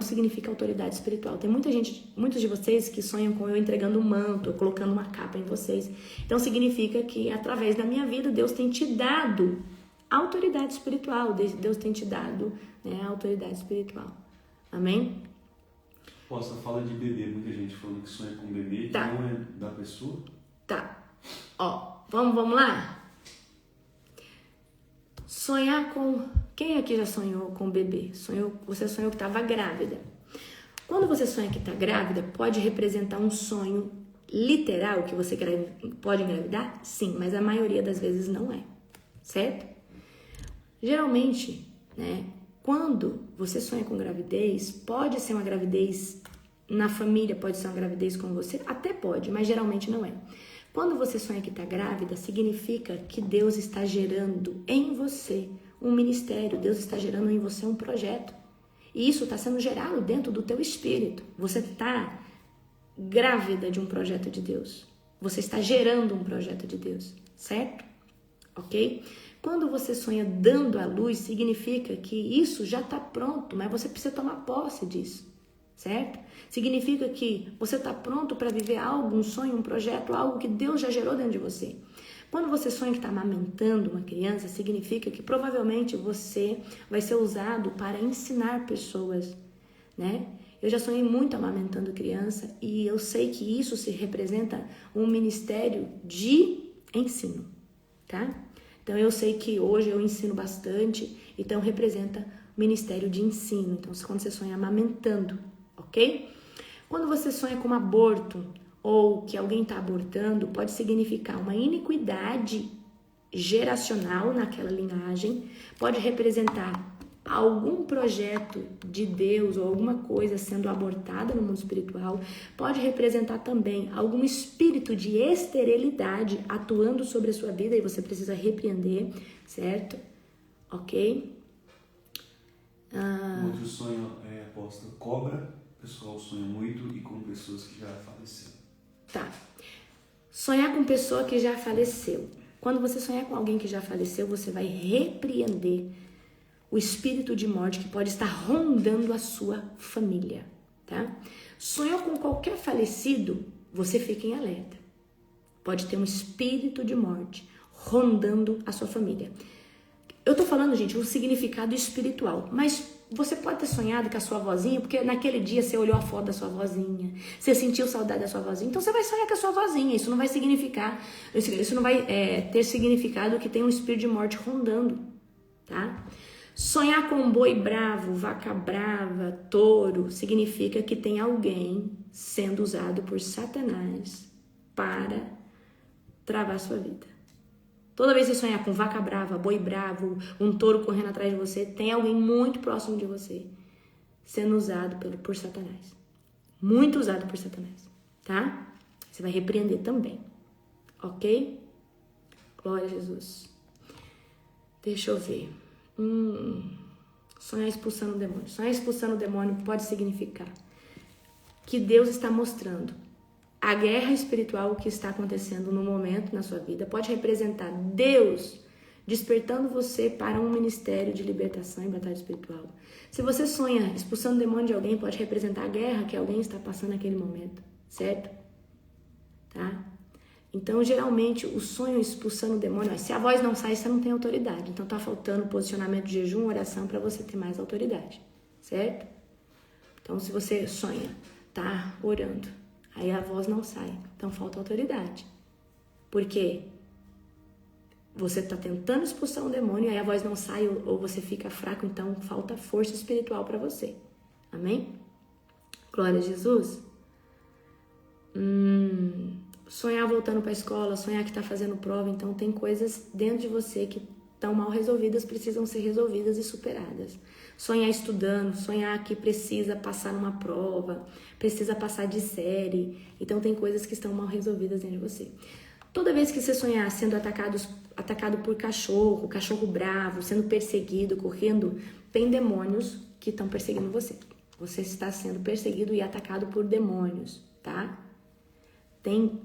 significa autoridade espiritual. Tem muitos de vocês que sonham com eu entregando um manto, ou colocando uma capa em vocês. Então significa que através da minha vida Deus tem te dado autoridade espiritual. Deus tem te dado, né, autoridade espiritual. Amém? Posso falar de bebê, muita gente falando que sonha com bebê, que tá. Não é da pessoa. Tá. Ó, vamos lá? Sonhar com... Quem aqui já sonhou com bebê? Você sonhou que estava grávida. Quando você sonha que está grávida, pode representar um sonho literal que você pode engravidar? Sim, mas a maioria das vezes não é. Certo? Geralmente, né, quando você sonha com gravidez, pode ser uma gravidez na família, pode ser uma gravidez com você, até pode, mas geralmente não é. Quando você sonha que está grávida, significa que Deus está gerando em você um ministério, Deus está gerando em você um projeto. E isso está sendo gerado dentro do teu espírito. Você está grávida de um projeto de Deus. Você está gerando um projeto de Deus, certo? Ok? Quando você sonha dando à luz, significa que isso já está pronto, mas você precisa tomar posse disso, certo? Significa que você está pronto para viver algo, um sonho, um projeto, algo que Deus já gerou dentro de você. Quando você sonha que está amamentando uma criança, significa que provavelmente você vai ser usado para ensinar pessoas, né? Eu já sonhei muito amamentando criança e eu sei que isso se representa um ministério de ensino, tá? Então eu sei que hoje eu ensino bastante, então representa ministério de ensino. Então quando você sonha amamentando, ok? Quando você sonha com um aborto ou que alguém está abortando, pode significar uma iniquidade geracional naquela linhagem, pode representar algum projeto de Deus ou alguma coisa sendo abortada no mundo espiritual, pode representar também algum espírito de esterilidade atuando sobre a sua vida e você precisa repreender, certo? Ok? Outro sonho é aposta cobra, o pessoal sonha muito e com pessoas que já faleceram. Tá. Sonhar com pessoa que já faleceu. Quando você sonhar com alguém que já faleceu, você vai repreender o espírito de morte que pode estar rondando a sua família, tá? Sonhou com qualquer falecido, você fica em alerta. Pode ter um espírito de morte rondando a sua família. Eu tô falando, gente, um significado espiritual, mas você pode ter sonhado com a sua avózinha, porque naquele dia você olhou a foto da sua avózinha, você sentiu saudade da sua avózinha, então você vai sonhar com a sua avózinha. Isso não vai significar, isso não vai ter significado que tem um espírito de morte rondando, tá? Sonhar com um boi bravo, vaca brava, touro, significa que tem alguém sendo usado por Satanás para travar sua vida. Toda vez que você sonhar com vaca brava, boi bravo, um touro correndo atrás de você, tem alguém muito próximo de você sendo usado por Satanás. Muito usado por Satanás, tá? Você vai repreender também, ok? Glória a Jesus. Deixa eu ver. Sonhar expulsando o demônio. Sonhar expulsando o demônio pode significar que Deus está mostrando. A guerra espiritual que está acontecendo no momento na sua vida pode representar Deus despertando você para um ministério de libertação e batalha espiritual. Se você sonha expulsando o demônio de alguém, pode representar a guerra que alguém está passando naquele momento, certo? Tá? Então, geralmente, o sonho expulsando o demônio, se a voz não sai, você não tem autoridade. Então, tá faltando posicionamento de jejum, oração para você ter mais autoridade, certo? Então, se você sonha, tá orando, aí a voz não sai, então falta autoridade. Por quê? Você tá tentando expulsar um demônio, aí a voz não sai ou você fica fraco, então falta força espiritual para você. Amém? Glória a Jesus. Sonhar voltando para a escola, sonhar que tá fazendo prova, então tem coisas dentro de você que estão mal resolvidas, precisam ser resolvidas e superadas. Sonhar estudando, sonhar que precisa passar numa prova, precisa passar de série, então tem coisas que estão mal resolvidas dentro de você. Toda vez que você sonhar sendo atacado por cachorro bravo, sendo perseguido, correndo, tem demônios que estão perseguindo você. Você está sendo perseguido e atacado por demônios, tá? Tem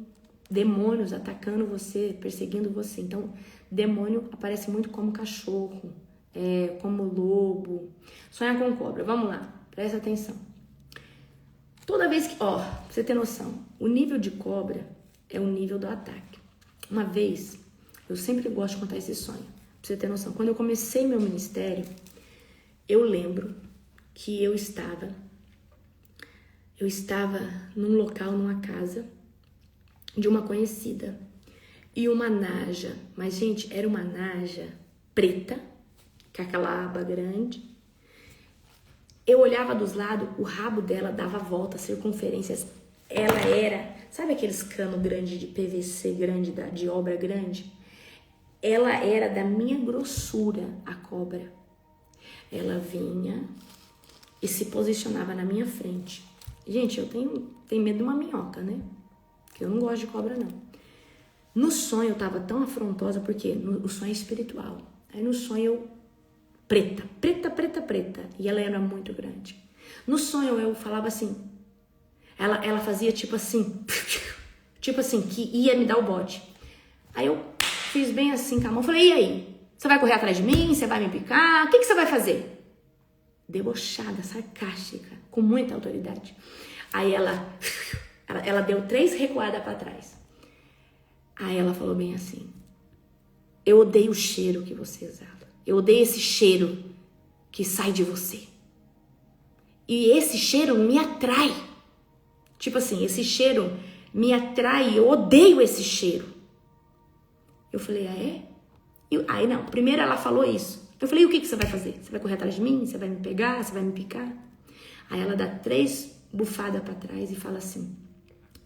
demônios atacando você, perseguindo você. Então, demônio aparece muito como cachorro, como lobo. Sonhar com cobra, vamos lá, presta atenção. Toda vez que, pra você ter noção, o nível de cobra é o nível do ataque. Uma vez, eu sempre gosto de contar esse sonho, pra você ter noção. Quando eu comecei meu ministério, eu lembro que eu estava num local, numa casa de uma conhecida e uma naja, mas gente, era uma naja preta, com aquela aba grande. Eu olhava dos lados, o rabo dela dava volta, circunferências. Ela era, sabe aqueles canos grandes de PVC grande, de obra grande? Ela era da minha grossura, a cobra. Ela vinha e se posicionava na minha frente. Gente, eu tenho medo de uma minhoca, né? Porque eu não gosto de cobra, não. No sonho eu tava tão afrontosa, porque o sonho é espiritual. Aí no sonho eu, preta. E ela era muito grande. No sonho eu falava assim, ela fazia tipo assim, que ia me dar o bote. Aí eu fiz bem assim com a mão, falei, e aí? Você vai correr atrás de mim? Você vai me picar? O que você vai fazer? Debochada, sarcástica, com muita autoridade. Aí ela deu 3 recuadas para trás. Aí ela falou bem assim, eu odeio o cheiro que você exala. Eu odeio esse cheiro que sai de você. E esse cheiro me atrai. Tipo assim, esse cheiro me atrai, eu odeio esse cheiro. Eu falei, é? Aí não, primeiro ela falou isso. Eu falei, e o que você vai fazer? Você vai correr atrás de mim? Você vai me pegar? Você vai me picar? Aí ela dá 3 bufadas para trás e fala assim,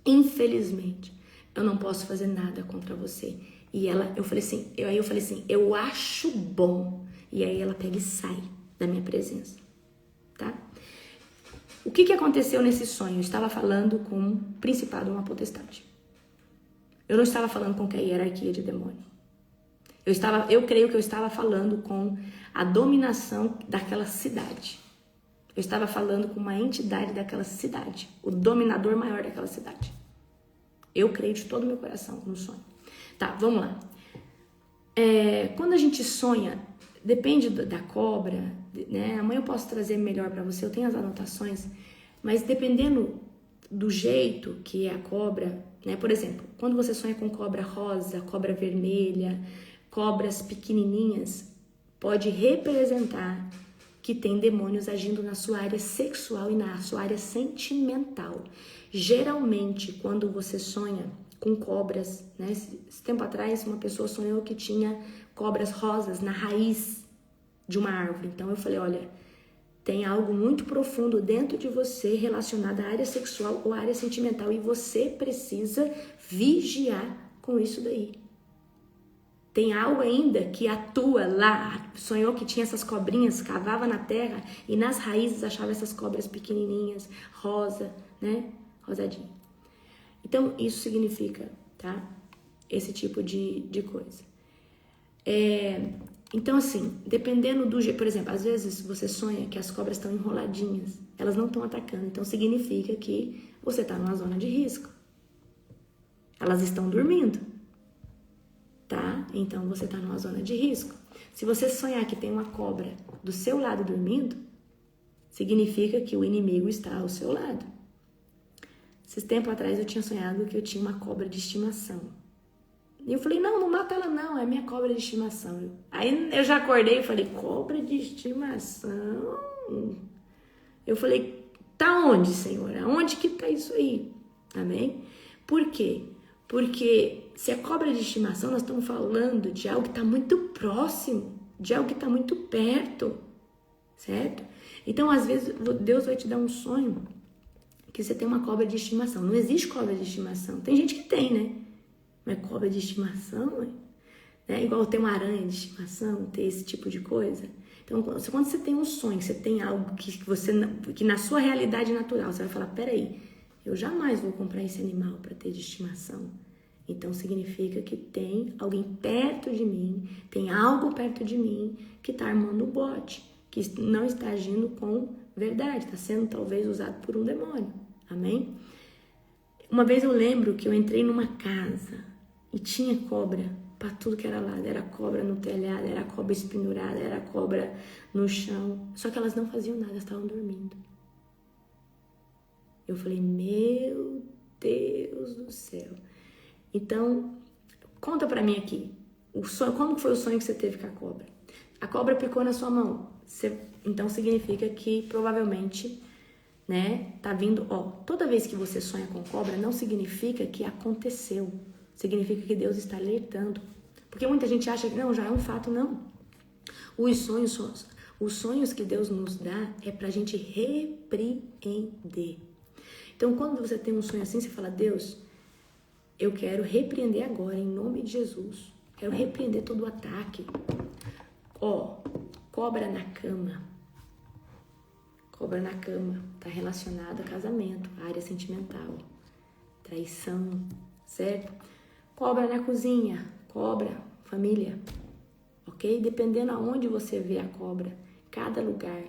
infelizmente, eu não posso fazer nada contra você. E eu falei assim, eu acho bom. E aí ela pega e sai da minha presença, tá? O que aconteceu nesse sonho? Eu estava falando com um principado, uma potestade. Eu não estava falando com a hierarquia de demônio. Eu creio que eu estava falando com a dominação daquela cidade. Eu estava falando com uma entidade daquela cidade, o dominador maior daquela cidade. Eu creio de todo o meu coração no sonho. Tá, vamos lá. Quando a gente sonha, depende da cobra, né? Amanhã eu posso trazer melhor para você, eu tenho as anotações, mas dependendo do jeito que é a cobra, né? Por exemplo, quando você sonha com cobra rosa, cobra vermelha, cobras pequenininhas, pode representar que tem demônios agindo na sua área sexual e na sua área sentimental. Geralmente, quando você sonha com cobras, né? Esse tempo atrás, uma pessoa sonhou que tinha cobras rosas na raiz de uma árvore. Então, eu falei, olha, tem algo muito profundo dentro de você relacionado à área sexual ou à área sentimental e você precisa vigiar com isso daí. Tem algo ainda que atua lá. Sonhou que tinha essas cobrinhas, cavava na terra e nas raízes achava essas cobras pequenininhas, rosa, né? Rosadinha. Então, isso significa, tá? Esse tipo de coisa. Então, assim, dependendo do jeito... Por exemplo, às vezes você sonha que as cobras estão enroladinhas. Elas não estão atacando. Então, significa que você está numa zona de risco. Elas estão dormindo. Tá? Então, você está numa zona de risco. Se você sonhar que tem uma cobra do seu lado dormindo, significa que o inimigo está ao seu lado. Esses tempos atrás eu tinha sonhado que eu tinha uma cobra de estimação. E eu falei, não mata ela não, é minha cobra de estimação. Aí eu já acordei e falei, cobra de estimação? Eu falei, tá onde, Senhor? Aonde que tá isso aí? Amém? Por quê? Porque se é cobra de estimação, nós estamos falando de algo que está muito próximo, de algo que está muito perto, certo? Então, às vezes, Deus vai te dar um sonho que você tem uma cobra de estimação. Não existe cobra de estimação. Tem gente que tem, né? Mas cobra de estimação, né? Igual ter uma aranha de estimação, ter esse tipo de coisa. Então, quando você tem um sonho, você tem algo que na sua realidade natural, você vai falar, peraí, eu jamais vou comprar esse animal para ter de estimação. Então, significa que tem alguém perto de mim, tem algo perto de mim que está armando o bote, que não está agindo com verdade, está sendo talvez usado por um demônio. Amém? Uma vez eu lembro que eu entrei numa casa e tinha cobra para tudo que era lado. Era cobra no telhado, era cobra espendurada, era cobra no chão. Só que elas não faziam nada, elas estavam dormindo. Eu falei, meu Deus do céu. Então, conta pra mim aqui. Como foi o sonho que você teve com a cobra? A cobra picou na sua mão. Então, significa que provavelmente, né, tá vindo... toda vez que você sonha com cobra, não significa que aconteceu. Significa que Deus está alertando. Porque muita gente acha que não, já é um fato, não. Os sonhos que Deus nos dá é pra gente repreender. Então, quando você tem um sonho assim, você fala, Deus, eu quero repreender agora, em nome de Jesus. Quero repreender todo o ataque. Cobra na cama. Cobra na cama está relacionado a casamento, a área sentimental, traição, certo? Cobra na cozinha, cobra, família, ok? Dependendo aonde você vê a cobra, cada lugar.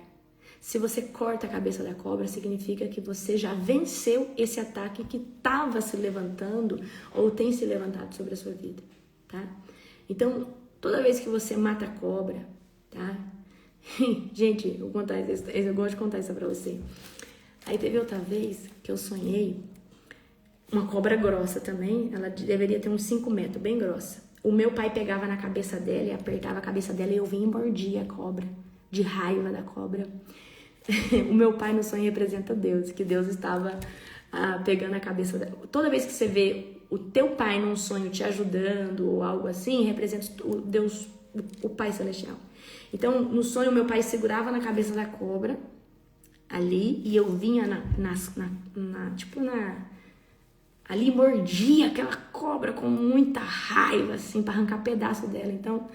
Se você corta a cabeça da cobra, significa que você já venceu esse ataque que estava se levantando ou tem se levantado sobre a sua vida, tá? Então, toda vez que você mata a cobra, tá? Gente, eu gosto de contar isso pra você. Aí teve outra vez que eu sonhei uma cobra grossa também, ela deveria ter uns 5 metros, bem grossa. O meu pai pegava na cabeça dela e apertava a cabeça dela e eu vinha e mordia a cobra, de raiva da cobra. O meu pai no sonho representa Deus, que Deus estava pegando a cabeça dela. Toda vez que você vê o teu pai num sonho te ajudando ou algo assim, representa o Deus, o Pai Celestial. Então, no sonho, meu pai segurava na cabeça da cobra ali e eu vinha ali mordia aquela cobra com muita raiva, assim, para arrancar pedaço dela. Então,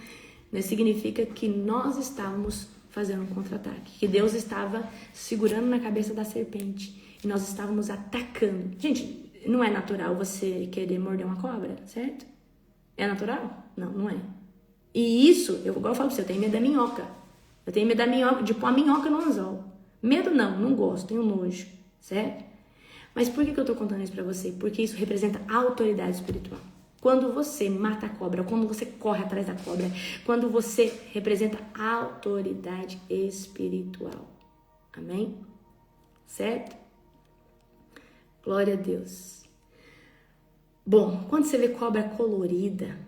significa que nós estávamos fazendo um contra-ataque, que Deus estava segurando na cabeça da serpente e nós estávamos atacando. Gente, não é natural você querer morder uma cobra, certo? É natural? Não, não é. E isso, igual eu falo pra você, eu tenho medo da minhoca. Eu tenho medo da minhoca, de pôr a minhoca no anzol. Medo não gosto, tenho nojo, certo? Mas por que eu tô contando isso pra você? Porque isso representa autoridade espiritual. Quando você mata a cobra, quando você corre atrás da cobra, quando você representa autoridade espiritual. Amém? Certo? Glória a Deus. Bom, quando você vê cobra colorida,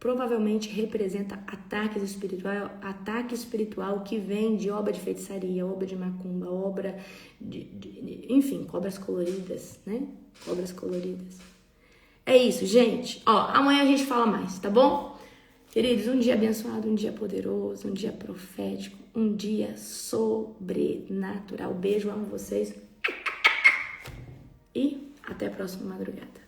provavelmente representa ataque espiritual que vem de obra de feitiçaria, obra de macumba, obra enfim, cobras coloridas, né? Cobras coloridas. É isso, gente. Amanhã a gente fala mais, tá bom? Queridos, um dia abençoado, um dia poderoso, um dia profético, um dia sobrenatural. Beijo, amo vocês. E até a próxima madrugada.